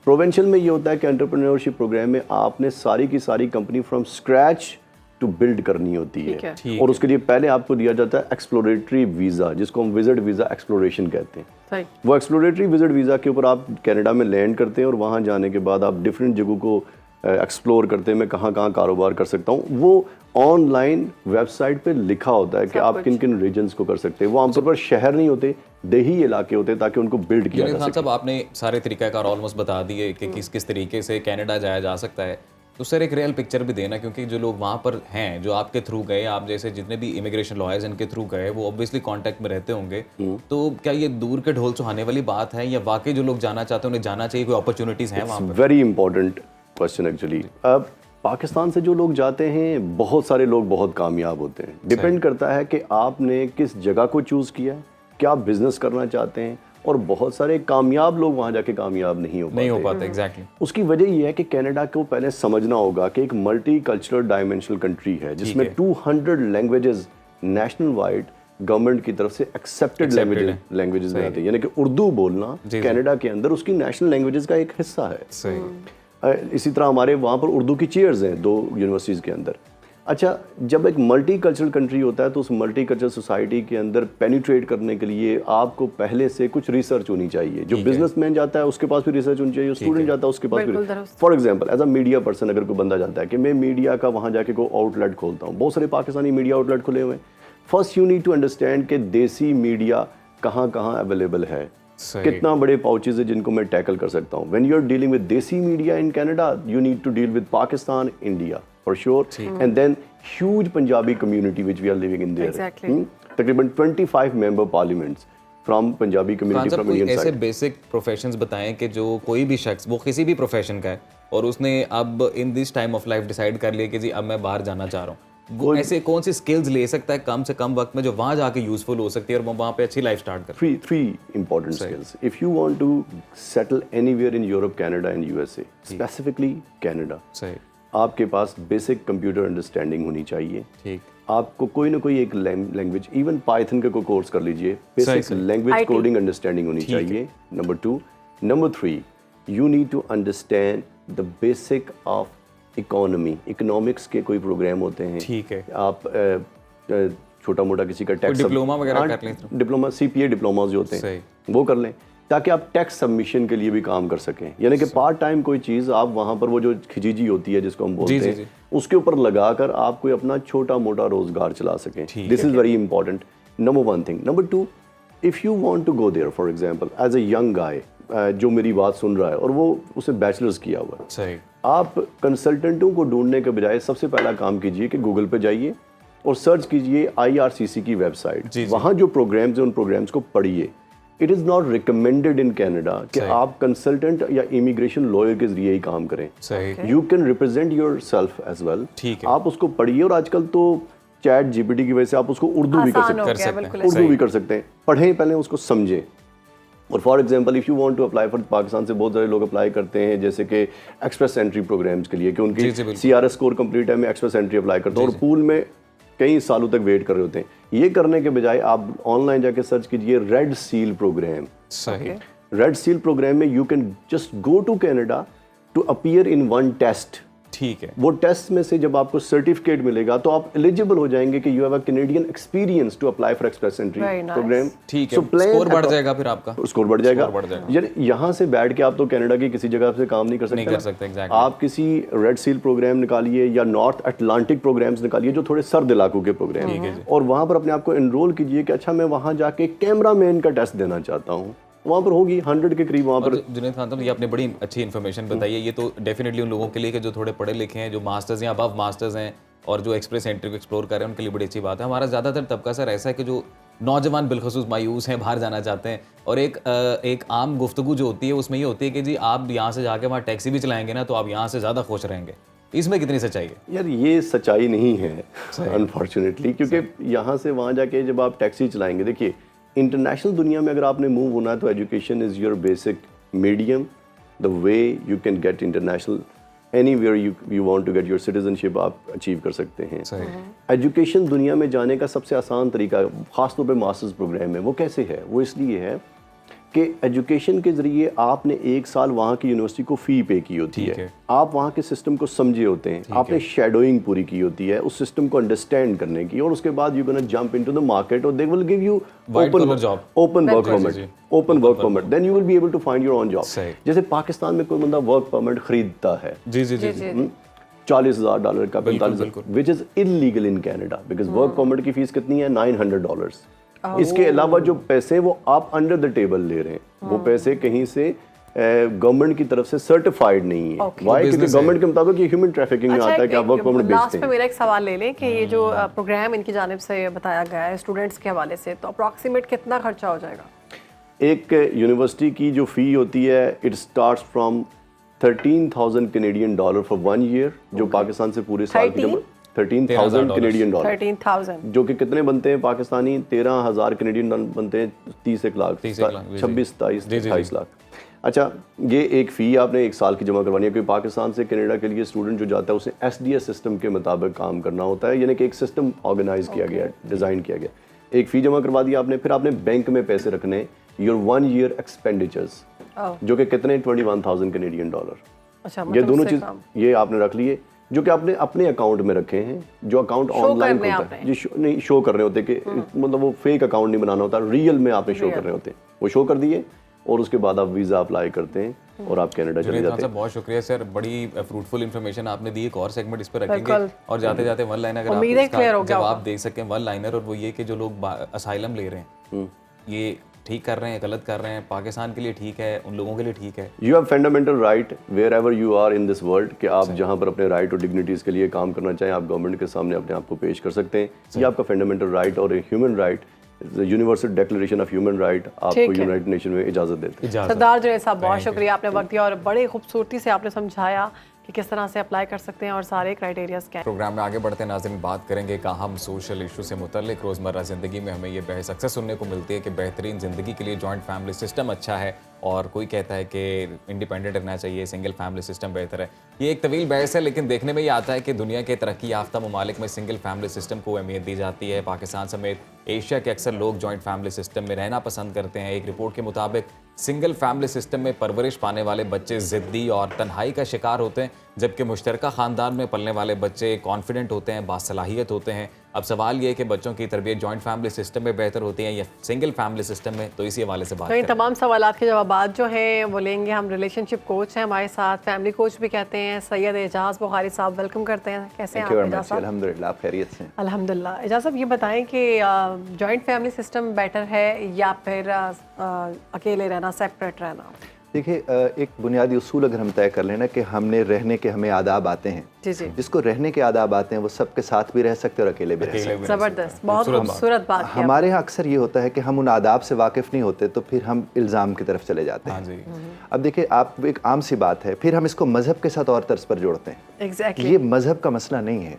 Provincial में ये होता है कि एंटरप्रेन्योरशिप प्रोग्राम में आपने सारी की सारी company from scratch to build करनी होती है, और उसके लिए पहले आपको दिया जाता है एक्सप्लोरेटरी वीज़ा, जिसको हम विजिट वीज़ा एक्सप्लोरेशन कहते हैं। वो एक्सप्लोरेटरी विजिट वीज़ा के ऊपर आप कनाडा में लैंड करते हैं और वहाँ जाने के बाद आप डिफरेंट जगहों को एक्सप्लोर करते हैं। मैं कहाँ कहाँ कारोबार कर सकता हूँ, वो ऑनलाइन वेबसाइट पे लिखा होता है कि आप किन किन रीजन्स को कर सकते हैं। वो आमतौर पर शहर नहीं होते, देही इलाके होते हैं, ताकि उनको बिल्ड किया जा सके। साहब, आपने सारे तरीक़ाकार ऑलमोस्ट बता दिए कि किस किस तरीके से कनाडा जाया जा सकता है। तो सर एक रियल पिक्चर भी देना, क्योंकि जो लोग वहाँ पर हैं, जो आपके थ्रू गए, आप जैसे जितने भी इमिग्रेशन लॉयर्स इनके थ्रू गए, वो ऑब्वियसली कांटेक्ट में रहते होंगे। तो क्या ये दूर के ढोल सुहाने वाली बात है, या वाकई जो लोग जाना चाहते हैं उन्हें जाना चाहिए, कोई अपॉर्चुनिटीज़ हैं वहाँ पर? Very important question actually. अब पाकिस्तान से जो लोग जाते हैं, बहुत सारे लोग बहुत कामयाब होते हैं। डिपेंड करता है कि आपने किस जगह को चूज़ किया, क्या बिजनेस करना चाहते हैं, और बहुत सारे कामयाब लोग वहाँ जाके कामयाब नहीं हो पाते। एग्जैक्टली। उसकी वजह ये है कि कनाडा को पहले समझना होगा कि एक मल्टी कल्चरल डायमेंशनल कंट्री है, जिसमें 200 लैंग्वेजेस नेशनल वाइड गवर्नमेंट की तरफ से एक्सेप्टेड लैंग्वेजेस में आते हैं। यानी कि उर्दू बोलना कनाडा के अंदर उसकी नेशनल लैंग्वेजेस का एक हिस्सा है। इसी तरह हमारे वहाँ पर उर्दू की चेयर्स हैं 2 यूनिवर्सिटीज़ के अंदर। अच्छा, जब एक मल्टी कल्चरल कंट्री होता है तो उस मल्टी कल्चरल सोसाइटी के अंदर पेनिट्रेट करने के लिए आपको पहले से कुछ रिसर्च होनी चाहिए। जो बिजनेसमैन जाता है उसके पास भी रिसर्च होनी चाहिए, स्टूडेंट जाता है उसके पास भी। For example, as a media person अगर कोई बंदा जाता है कि मैं मीडिया का वहाँ जाके कोई आउटलेट खोलता हूँ, बहुत सारे पाकिस्तानी मीडिया आउटलेट खुले हुए हैं। First you need to understand कि देसी मीडिया कहाँ कहाँ अवेलेबल है, कितना बड़े पाउचेज है जिनको मैं टैकल कर सकता हूँ। When you are dealing with desi media in Canada, you need to deal with Pakistan, India for sure, and then huge Punjabi community which we are living in there. Exactly. तकरीबन 25 member parliaments, from Punjabi community Khan साहब from कोई Indian ऐसे side. Basic professions बताएं कि जो कोई भी शख्स वो किसी भी प्रोफेशन का है और उसने अब in this time of life decide कर लिया कि जी अब मैं बाहर जाना चाह रहा हूँ, वो ऐसे कौन सी स्किल्स ले सकता है कम से कम वक्त में जो वहाँ जाके यूजफुल हो सकती है और वो वहाँ पे अच्छी लाइफ स्टार्ट कर? Three important skills. If you want to settle anywhere in Europe, Canada and USA, specifically Canada, सही, आपके पास बेसिक कंप्यूटर अंडरस्टैंडिंग होनी चाहिए। ठीक, आपको कोई ना कोई एक लैंग्वेज, इवन पाइथन का कोई कोर्स कर लीजिए, बेसिक सही। लैंग्वेज IT कोडिंग अंडरस्टैंडिंग होनी चाहिए। Number 2, number 3, you need to understand the basic of economy. Economics के कोई प्रोग्राम होते हैं, ठीक है। आप छोटा मोटा किसी का टैक्स डिप्लोमा वगैरह कर लें तो? डिप्लोमा, CPA डिप्लोमा जो होते हैं सही। वो कर लें, ताकि आप टैक्स सबमिशन के लिए भी काम कर सकें। यानी कि पार्ट टाइम कोई चीज़ आप वहाँ पर वो जो खिजीजी होती है जिसको हम बोलते हैं, उसके ऊपर लगाकर आप कोई अपना छोटा मोटा रोजगार चला सकें। This is very important, number 1 thing. Number 2, if you want to go there, for example as a young guy जो मेरी बात सुन रहा है और वो उसे बैचलर्स किया हुआ है, सही, आप कंसल्टेंटों को ढूंढने के बजाय सबसे पहला काम कीजिए कि गूगल पे जाइए और सर्च कीजिए IRCC की वेबसाइट। वहाँ जो प्रोग्राम्स हैं उन प्रोग्राम्स को पढ़िए। It is not recommended in Canada कि आप कंसल्टेंट या इमिग्रेशन लॉयर के जरिए ही काम करें। सही, you can represent yourself as well. ठीक है। आप उसको पढ़िए और आजकल तो चैट GPT की वजह से आप उसको उर्दू भी कर आसान सकते हो हैं, गया, बिल्कुल उर्दू भी कर सकते हैं। पढ़ें पहले, उसको समझें। और for example if you want to apply for Pakistan से बहुत सारे लोग अप्लाई करते हैं जैसे कि एक्सप्रेस एंट्री प्रोग्राम्स के लिए कि उनकी CRS स्कोर कंप्लीट है, मैं एक्सप्रेस एंट्री अप्लाई करता हूँ और पूल में कई सालों तक वेट कर रहे होते हैं। ये करने के बजाय आप ऑनलाइन जाके सर्च कीजिए रेड सील प्रोग्राम। सही, रेड सील प्रोग्राम में you can just go to Canada to appear in 1 test. ठीक है। वो टेस्ट में से जब आपको सर्टिफिकेट मिलेगा तो आप एलिजिबल हो जाएंगे कि you have a Canadian experience to apply for express entry Very nice. Program. ठीक है, स्कोर बढ़ जाएगा फिर आपका। स्कोर बढ़ जाएगा। स्कोर बढ़ जाएगा। यानी यहाँ से बैठ के आप तो कनाडा की किसी जगह से काम नहीं कर सकते। नहीं कर सकते, exactly. आप किसी रेड सील प्रोग्राम निकालिए या नॉर्थ अटलांटिक प्रोग्राम्स निकालिए जो थोड़े सर्द इलाकों के प्रोग्राम हैं, और वहाँ पर अपने आप को एनरोल कीजिए कि अच्छा मैं वहाँ जाके कैमरामैन का टेस्ट देना चाहता हूँ। वहाँ पर होगी 100 के करीब वहाँ पर। जुनैद खान साहब, ये आपने बड़ी अच्छी इन्फॉर्मेशन बताई है। ये तो डेफिनेटली उन लोगों के लिए कि जो थोड़े पढ़े लिखे हैं, जो मास्टर्स या अबव मास्टर्स हैं और जो एक्सप्रेस एंट्री को एक्सप्लोर कर रहे हैं, उनके लिए बड़ी अच्छी बात है। हमारा ज़्यादातर तबका सर ऐसा है कि जो नौजवान बिलखसूस मायूस हैं, बाहर जाना चाहते हैं, और एक आम गुफ्तगू जो होती है उसमें ये होती है कि जी आप यहाँ से जाके वहाँ टैक्सी भी चलाएंगे ना तो आप यहाँ से ज़्यादा खुश रहेंगे। इसमें कितनी सच्चाई है? यार ये सच्चाई नहीं है अनफॉर्चुनेटली, क्योंकि यहाँ से वहाँ जाके जब आप टैक्सी चलाएंगे, देखिए इंटरनेशनल दुनिया में अगर आपने मूव होना है तो education is your basic medium, the way you can get international anywhere you want to get your citizenship आप अचीव कर सकते हैं। एजुकेशन दुनिया में जाने का सबसे आसान तरीका, ख़ासतौर पे मास्टर्स प्रोग्राम में, वो कैसे है? वो इसलिए है कि एजुकेशन के ज़रिए आपने 1 साल वहाँ की यूनिवर्सिटी को फ़ी पे की होती है, आप वहाँ के सिस्टम को समझे होते हैं, आपने शेडोइंग पूरी की होती है उस सिस्टम को अंडरस्टैंड करने की, और उसके बाद you gonna jump into the market और they will give you open work permit, then you will be able to find your own job. जैसे पाकिस्तान में कोई बंदा वर्क परमिट खरीदता है $40,000 का, 45,000, which is illegal in Canada, because work permit की fees कितनी है? $900। इसके अलावा जो पैसे वो आप अंडर द टेबल ले रहे हैं, वो पैसे कहीं से गवर्नमेंट की तरफ से सर्टिफाइड नहीं है। वाई? क्योंकि गवर्नमेंट के मुताबिक ये ह्यूमन ट्रैफिकिंग में आता है कि आप वर्क परमिट बेचते हैं। लास्ट में मेरा एक सवाल ले लें कि ये जो प्रोग्राम इनकी जानिब से बताया गया है स्टूडेंट्स के हवाले से, तो अप्रॉक्सीमेट कितना खर्चा हो जाएगा? एक यूनिवर्सिटी की जो फ़ी होती है, it starts from $13,000 Canadian for 1 year, जो पाकिस्तान से पूरे साल की 13,000 कैनेडियन डॉलर, 13,000, जो कि कितने बनते हैं पाकिस्तानी? 13,000 कैनेडियन डॉलर बनते हैं 30 लाख, 26, 27, 28 लाख। अच्छा, ये एक फ़ी आपने 1 साल की जमा करवानी है, क्योंकि पाकिस्तान से कनाडा के लिए स्टूडेंट जो जाता है उसे SDS सिस्टम के मुताबिक काम करना होता है, यानी कि एक सिस्टम ऑर्गेनाइज किया गया, डिज़ाइन किया गया। एक फ़ी जमा करवा दी आपने, फिर आपने बैंक में पैसे रखने, योर 1 ईयर एक्सपेंडिचर्स, जो कि कितने? 21,000 कैनेडियन डॉलर। अच्छा, ये दोनों चीज़ ये आपने रख लिए, जो कि आपने अपने अकाउंट में रखे हैं, जो अकाउंट ऑनलाइन होता है, ये नहीं शो कर रहे होते कि मतलब वो फेक अकाउंट नहीं बनाना होता, रियल में आपने शो कर रहे होते, वो शो कर दिए, और उसके बाद आप वीज़ा अप्लाई करते हैं और आप कनाडा चले जाते हैं। बहुत शुक्रिया सर, बड़ी फ्रूटफुल इन्फॉर्मेशन आपने दी। एक और सेगमेंट इस पर रखेंगे, और जाते जाते वन लाइन अगर आप जवाब दे सकें, वन लाइनर, और वो ये कि जो लोग असाइलम ले रहे हैं ये ठीक कर रहे हैं, गलत कर रहे हैं, पाकिस्तान के लिए ठीक है, उन लोगों के लिए ठीक है? You have fundamental right wherever you are in this world, कि आप जहाँ पर अपने राइट और डिग्निटीज़ के लिए काम करना चाहें, आप गवर्नमेंट के सामने अपने आप को पेश कर सकते हैं। ये आपका फंडामेंटल राइट और human right universal declaration of human right आपको ठीक है। यूनाइटेड नेशन में इजाज़त देते हैं। सरदार जुनैद साहब बहुत शुक्रिया, आपने वक्त दिया और बड़े खूबसूरती से आपने समझाया कि किस तरह से अप्लाई कर सकते हैं और सारे क्राइटेरियाज क्या हैं। प्रोग्राम में आगे बढ़ते हैं नाज़रीन, बात करेंगे एक अहम सोशल इशू से मुतल्लिक। रोज़मर्रा ज़िंदगी में हमें ये बहस अक्सर सुनने को मिलती है कि बेहतरीन ज़िंदगी के लिए जॉइंट फैमिली सिस्टम अच्छा है और कोई कहता है कि इंडिपेंडेंट रहना चाहिए, सिंगल फैमिली सिस्टम बेहतर है। ये एक तवील बहस है, लेकिन देखने में ये आता है कि दुनिया के तरक्की याफ्ता ममालिक में सिंगल फैमिली सिस्टम को अहमियत दी जाती है। पाकिस्तान समेत एशिया के अक्सर लोग जॉइंट फैमिली सिस्टम में रहना पसंद करते हैं। एक रिपोर्ट के मुताबिक सिंगल फैमिली सिस्टम में परवरिश पाने वाले बच्चे ज़िद्दी और तन्हाई का शिकार होते हैं, जबकि मुश्तरका ख़ानदान में पलने वाले बच्चे कॉन्फिडेंट होते हैं, बासलाहियत होते हैं। अब सवाल ये है कि बच्चों की तरबियत जॉइंट फैमिली सिस्टम में बेहतर होती है या सिंगल फैमिली सिस्टम में, तो इसी हवाले से बात तो इन करें। तमाम सवालात के जवाब जो हैं वो लेंगे हम। रिलेशनशिप कोच हैं हमारे साथ, फैमिली कोच भी कहते हैं, सैयद एजाज बुखारी साहब, वेलकम करते हैं। कैसे हैं आप एजाज साहब? अल्हम्दुलिल्लाह आप खैरियत से। अल्हम्दुलिल्लाह। एजाज साहब ये बताएं कि जॉइंट फैमिली सिस्टम बेटर है या फिर अकेले रहना, सेपरेट रहना? देखिए, एक बुनियादी उसूल अगर हम तय कर लेना कि हमने रहने के हमें आदाब आते हैं, जी जी, जिसको रहने के आदाब आते हैं वो सबके साथ भी रह सकते हैं और अकेले भी रह सकते हैं। ज़बरदस्त, बहुत खूबसूरत बात की हमारे यहाँ अक्सर ये होता है कि हम उन आदाब से वाकिफ़ नहीं होते तो फिर हम इल्ज़ाम की तरफ चले जाते हैं। अब देखिए, आप एक आम सी बात है, फिर हम इसको मज़हब के साथ और तर्ज पर जोड़ते हैं। एग्जैक्टली। ये मज़हब का मसला नहीं है,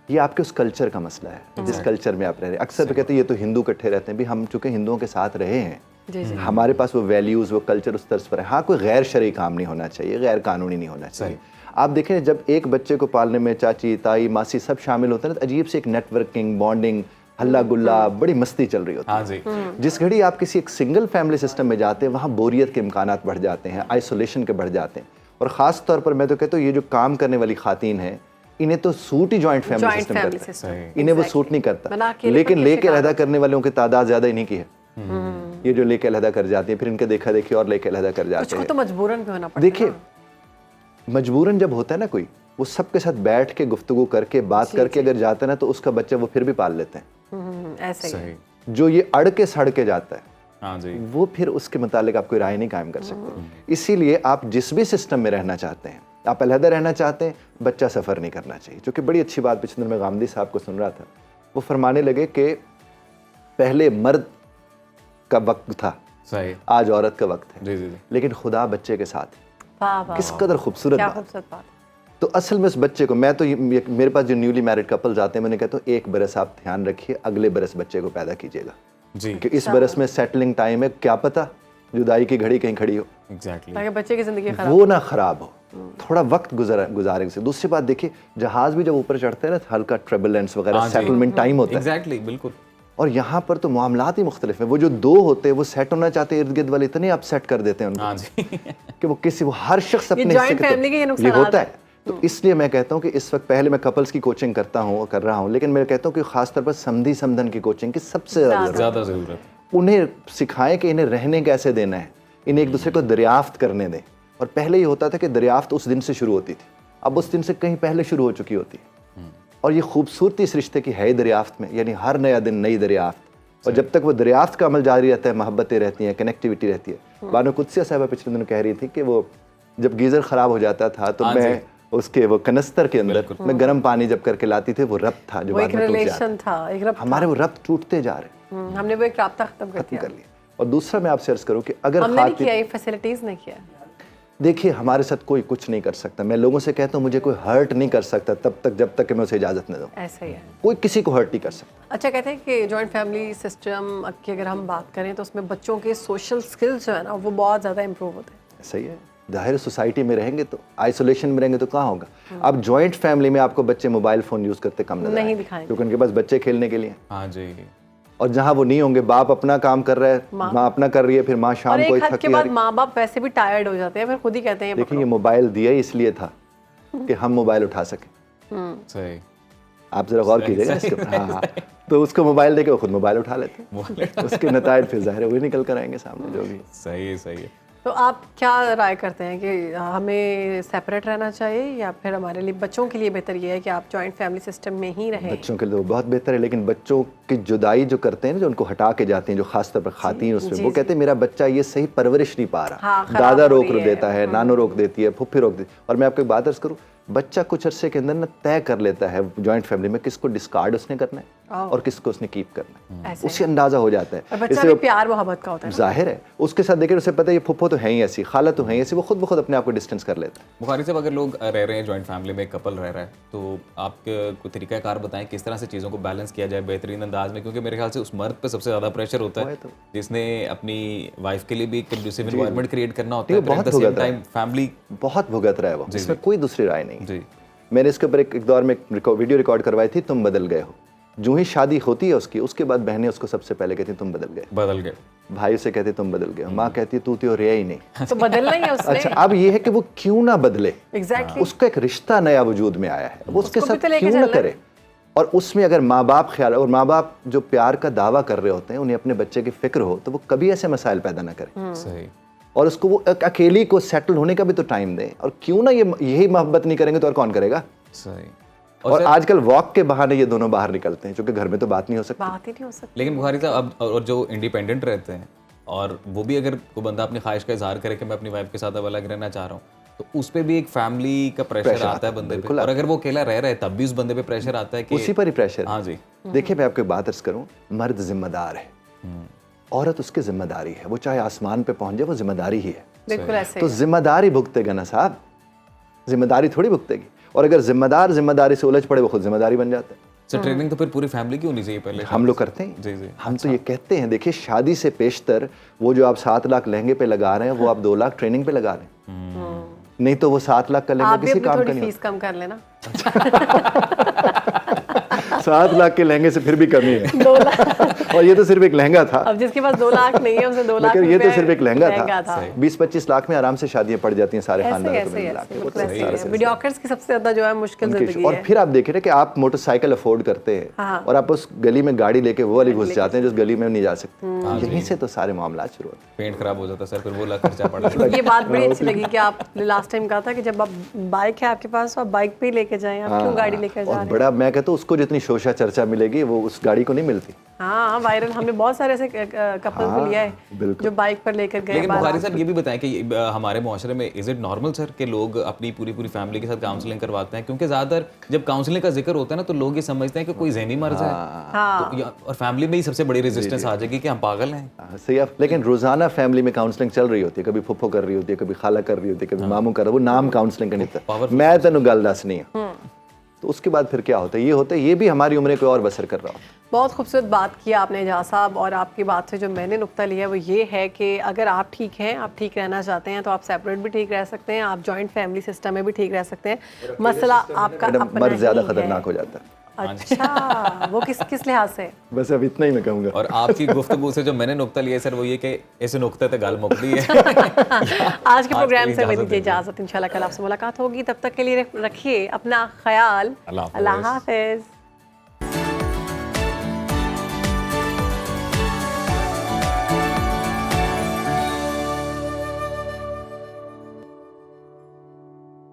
ये आपके उस कल्चर का मसला है जिस कल्चर में आप रह रहे हैं। अक्सर तो कहते हैं ये तो हिंदू इकट्ठे रहते हैं, भी हम चूँकि हिंदुओं के साथ रहे हैं, जी जी, हमारे पास वो वैल्यूज़, वो कल्चर उस तर्ज पर है। हाँ, कोई गैर शरई काम नहीं होना चाहिए, गैर कानूनी नहीं होना चाहिए। आप देखें, जब एक बच्चे को पालने में चाची, ताई, मासी सब शामिल होते हैं ना, तो अजीब से एक नेटवर्किंग, बॉन्डिंग, हल्ला गुल्ला, बड़ी मस्ती चल रही होती है। हाँ जी। जिस घड़ी आप किसी एक सिंगल फैमिली सिस्टम में जाते हैं, वहाँ बोरियत के इम्कानात बढ़ जाते हैं, आइसोलेशन के बढ़ जाते हैं। और ख़ास तौर पर मैं तो कहता हूँ ये जो काम करने वाली खातीन है, इन्हें तो सूट ही joint family joint system family करता है, सिस्टम इन्हें वो सूट नहीं करता। वरना अकेलेपन लेकिन के लेके शिकार अलहदा करने वालों की तादाद ज़्यादा इन्हीं की है। ये जो लेके अलहदा कर जाती है, फिर इनके देखा देखी और लेके अलहदा कर जाते कुछ को हैं। तो मजबूरन भी होना पड़ता है देखिए, ना। मजबूरन जब होता है ना कोई, वो सबके साथ बैठ के गुफ्तगू करके बात करके अगर जाता है ना, तो उसका बच्चा वो फिर भी पाल लेते हैं। ऐसे ही। सही। जो ये अड़ के सड़ के जाता है, हाँ जी। वो फिर उसके मुतालिक आप कोई राय नहीं कायम कर सकते। इसीलिए आप जिस भी सिस्टम में रहना चाहते हैं, आप अलहदा रहना चाहते हैं, बच्चा सफ़र नहीं करना चाहिए। जो कि बड़ी अच्छी बात पिछले दिन मैं गांधी साहब को सुन रहा था, वो फरमाने लगे कि पहले मर्द का वक्त था, सही। आज औरत का वक्त है, जी जी जी। लेकिन खुदा बच्चे के साथ है। वाह वाह, किस कदर खूबसूरत क्या बात। खूबसूरत बात। तो असल में उस बच्चे को, मैं तो मेरे पास जो न्यूली मैरिड कपल्स आते हैं, मैंने कहता हूँ 1 बरस आप ध्यान रखिए, अगले बरस बच्चे को पैदा कीजिएगा, जी कि इस बरस में सेटलिंग टाइम है, क्या पता जुदाई की घड़ी कहीं खड़ी हो, एग्जैक्टली। ताकि बच्चे की जिंदगी खराब। वो ना खराब हो, थोड़ा वक्त गुजारे से। दूसरी बात देखिए, जहाज भी जब ऊपर चढ़ते हैं ना, हल्का ट्रबुलेंस वगैरह, सेटलमेंट टाइम होता है। एग्जैक्टली, बिल्कुल। और यहाँ पर तो मामलात ही मुख्तलिफ है। वो जो दो होते हैं, वो सेट होना चाहते हैं, इर्द गिर्द वाले इतने आप सेट कर देते हैं उनको, हाँ जी। कि वो किसी, वो हर शख्स अपने joint हिस्से के family के ये ये नुकसानात होता हैं। है। तो इसलिए मैं कहता हूँ कि इस वक्त, पहले मैं कपल्स की कोचिंग कर रहा हूँ, लेकिन मैं कहता हूँ कि खासतौर पर समधी समधन की कोचिंग की सबसे ज़्यादा ज़रूरत है। ज़्यादा ज़रूरत। उन्हें सिखाएं कि इन्हें रहने कैसे देना है, इन्हें एक दूसरे को दरियाफ्त करने दें। और पहले ये होता था कि दरियाफ्त उस दिन से शुरू होती थी, अब उस दिन से कहीं पहले शुरू हो चुकी होती है। और ये खूबसूरती इस रिश्ते की है दरियाफ्त में, यानी हर नया दिन नई दरियाफ्त। और जब तक वो दरियाफ्त का अमल जारी रहता है, मोहब्बतें रहती हैं, कनेक्टिविटी रहती है। बानो कुद्सिया साहिबा पिछले दिन कह रही थी कि वो जब गीज़र ख़राब हो जाता था तो मैं उसके वो कनस्तर के अंदर मैं गर्म पानी जब करके लाती थी, वो रब्त था जो वो बाद एक में टूट रिलेशन जाता। था, एक रब्त हमारे वो रब्त टूटते जा रहे हैं, हमने वो एक राब्ता खत्म कर दिया। कर लिया। और दूसरा मैं आपसे अर्ज करूँ कि अगर हमने नहीं खातिन, किया, ये फैसिलिटीज नहीं किया। देखिए हमारे साथ कोई कुछ नहीं कर सकता। मैं लोगों से कहता हूँ मुझे कोई हर्ट नहीं कर सकता तब तक जब तक कि मैं उसे इजाज़त न दूँ। ऐसा ही है। कोई किसी को हर्ट नहीं कर सकता। अच्छा, कहते हैं कि जॉइंट फैमिली सिस्टम की अगर हम बात करें तो उसमें बच्चों के सोशल स्किल्स जो है ना, वो बहुत ज़्यादा इंप्रूव होते हैं। सही है, जाहिर सोसाइटी में रहेंगे तो, आइसोलेशन में रहेंगे तो कहाँ होगा। अब जॉइंट फैमिली में आपको बच्चे मोबाइल फ़ोन यूज़ करते कम नजर नहीं आएंगे, दिखाएंगे। क्योंकि उनके पास बच्चे खेलने के लिए। हाँ जी। और जहाँ वो नहीं होंगे, बाप अपना काम कर रहा है, माँ अपना कर रही है, फिर माँ और शाम को एक हद के थकी आ बाद रही। माँ बाप वैसे भी टायर्ड हो जाते हैं, फिर खुद ही कहते हैं देखिए ये मोबाइल दिया ही इसलिए था कि हम मोबाइल उठा सकें। सही। आप जरा गौर कीजिएगा इसके ऊपर। हाँ, तो उसको मोबाइल देके वो खुद मोबाइल उठा लेते हैं, उसके नतायज फिर जाहिर है वही निकल कर आएंगे सामने जो भी। सही है, सही है। तो आप क्या राय करते हैं कि हमें सेपरेट रहना चाहिए या फिर हमारे लिए, बच्चों के लिए बेहतर ये है कि आप जॉइंट फैमिली सिस्टम में ही रहें? बच्चों के लिए तो बहुत बेहतर है, लेकिन बच्चों की जुदाई जो करते हैं ना, जो उनको हटा के जाते हैं, जो खासतौर पर खातीन उसमें, वो कहते हैं मेरा बच्चा ये सही परवरिश नहीं पा रहा। हाँ, खराब दादा हो रोक रही है। देता है, नानो रोक देती है, फुफ्फी रोक देती है। और मैं आपको एक बात अर्ज करूँ, बच्चा कुछ अरसे के अंदर ना तय कर लेता है जॉइंट फैमिली में किसको डिस्कार्ड उसने करना है और किसको उसने कीप करना है, ऐसे उससे अंदाजा हो जाता है। और बच्चा भी प्यार मोहब्बत का होता है ना। जाहिर है उसके साथ देखिए उसे पता है ये फुफ्फो तो है ही ऐसी, खाला तो है ही ऐसी, वो खुद ब खुद अपने आप को डिस्टेंस कर लेता है। बुखारी साहब, अगर लोग रह रहे हैं जॉइंट फैमिली में, कपल रह रहा है, तो आप कोई तरीकाकार बताएं किस तरह से चीज़ों को बैलेंस किया जाए बेहतरीन अंदाज में, क्योंकि मेरे ख्याल से उस मर्द पे सबसे ज़्यादा प्रेशर होता है जिसने अपनी वाइफ के लिए भी कंड्यूसिव एनवायरनमेंट क्रिएट करना होता है, बहुत एट द सेम भुगत रहा टाइम फैमिली बहुत भुगत रहा है वो, इसमें कोई दूसरी राय नहीं। जी मैंने इसके ऊपर एक दौर में वीडियो रिकॉर्ड करवाई थी, तुम बदल गए हो। जो ही शादी होती है उसकी, उसके बाद बहनें उसको सबसे पहले कहती तुम बदल गए, भाई से कहते तुम बदल गए, माँ कहती तू तो रहा ही नहीं। तो बदलना ही है उसने। अच्छा, अब ये है कि वो क्यों ना बदले, एग्जैक्टली उसका एक रिश्ता नया वजूद में आया है, वो उसके उसको भी साथ तो लेके क्यों ना चलना है। करे। और उसमें अगर माँ बाप ख्याल, और माँ बाप जो प्यार का दावा कर रहे होते हैं, उन्हें अपने बच्चे की फिक्र हो, तो वो कभी ऐसे मसाइल पैदा ना करें। सही। और उसको वो अकेली को सेटल होने का भी तो टाइम दें। और क्यों ना यही मोहब्बत नहीं करेंगे तो और कौन करेगा। सही। और आजकल वॉक के बहाने ये दोनों बाहर निकलते हैं, क्योंकि घर में तो बात नहीं हो सकती। बात ही नहीं हो सकती। लेकिन बुखारी साहब, अब और जो इंडिपेंडेंट रहते हैं, और वो भी अगर कोई बंदा अपनी ख्वाहिश का इजहार करे कि मैं अपनी वाइफ के साथ अब अलग रहना चाह रहा हूँ, तो उस पर भी एक फैमिली का प्रेशर आता है बंदे पे। और अगर वो अकेला रह रहा है तब भी उस बंदे पे प्रेशर आता है कि उसी पर ही प्रेशर। हाँ जी। देखिए मैं आपको एक बात अर्ज करूँ, मर्द जिम्मेदार है, औरत उसकी जिम्मेदारी है, वो चाहे आसमान पे पहुंच जाए वो जिम्मेदारी ही है। बिल्कुल ऐसे तो जिम्मेदारी भुगतेगा ना साहब, जिम्मेदारी थोड़ी भुगतेगी। और अगर जिम्मेदार जिम्मेदारी से उलझ पड़े वो खुद जिम्मेदारी बन जाता है। सर ट्रेनिंग तो फिर पूरी फैमिली की होनी चाहिए पहले। हम लोग करते हैं जी जी। हम तो ये कहते हैं, देखिए शादी से पेशतर वो जो आप 7 लाख लहंगे पे लगा रहे हैं, वो आप 2 लाख ट्रेनिंग पे लगा रहे हैं। नहीं तो वो 7 लाख का लहंगा आप भी किसी अपनी काम का थोड़ी नहीं फीस कम कर लेना। 7 लाख के लहंगे से फिर भी कमी है। 2 लाख। और ये तो सिर्फ एक लहंगा था। अब जिसके पास 2 लाख नहीं है उसे 2 लाख लेकिन ये तो रुपए सिर्फ एक लहंगा था। था। 20-25 लाख में आराम से शादियां पड़ जाती हैं सारे ऐसे खानदान ऐसे को मिला ऐसे के। वो तो बिल्कुल सारे ऐसे मीडियोकर्स की सबसे ज्यादा जो है मुश्किल जिंदगी और है। फिर आप देखें ना कि आप मोटरसाइकिल अफोर्ड करते हैं हाँ। और आप उस गली में गाड़ी लेके वो वाली घुस जाते हैं जिस गली में नहीं जा सकते। यहीं से तो सारे मामला शुरू होते हैं। पेंट खराब हो जाता है सर, फिर वो लाख खर्चा पड़ जाता है। ये बात बड़ी अच्छी लगी कि आप लास्ट टाइम कहा था कि जब आप बाइक है आपके पास तो आप बाइक पे ही लेके जाएं, आप क्यों गाड़ी लेकर जा और रहे हैं। बड़ा मैं कहता हूँ उसको जितनी शोशा चर्चा मिलेगी वो उस गाड़ी को नहीं मिलती। हाँ वायरल, हमने बहुत सारे ऐसे कपल्स को लिया है जो बाइक पर लेकर गए। लेकिन बुखारी साहब ये भी बताएं कि हमारे मुआशरे में इज इट नॉर्मल सर कि लोग अपनी पूरी फैमिली के साथ काउंसलिंग करवाते हैं? क्योंकि ज्यादातर जब काउंसलिंग का जिक्र होता है ना तो लोग ये समझते हैं कि कोई जहनी मर्ज है। तो और फैमिली में ही सबसे बड़ी रेजिस्टेंस आ जाएगी कि हम पागल हैं। सही है। लेकिन रोजाना फैमिली में काउंसलिंग चल रही होती है, कभी फुफ्फो कर रही होती है, कभी खाला कर रही होती है, कभी मामू कर रहा है। वो नाम काउंसलिंग का नहीं था, मैं तेन गल दस नहीं है। तो उसके बाद फिर क्या होता है, ये होता है ये भी हमारी उम्र कोई और बसर कर रहा हो। बहुत खूबसूरत बात की आपने एजाज साहब, और आपकी बात से जो मैंने नुक्ता लिया वो ये है कि अगर आप ठीक हैं, आप ठीक रहना चाहते हैं तो आप सेपरेट भी ठीक रह सकते हैं, आप जॉइंट फैमिली सिस्टम में भी ठीक रह सकते हैं। मसला आपका अपना मर्द ज्यादा ही खतरनाक है। हो जाता है। अच्छा वो किस लिहाज से? बस अब इतना ही मैं कहूँगा। और आपकी गुफ्तगू से जो मैंने नुक्ता लिया सर वो ये कि ऐसे नुक्ते तो गाल मुकदी है। आज के प्रोग्राम से मेरी इजाजत, इंशाल्लाह कल आपसे मुलाकात होगी। तब तक के लिए रखिए अपना ख्याल। अल्लाह हाफिज।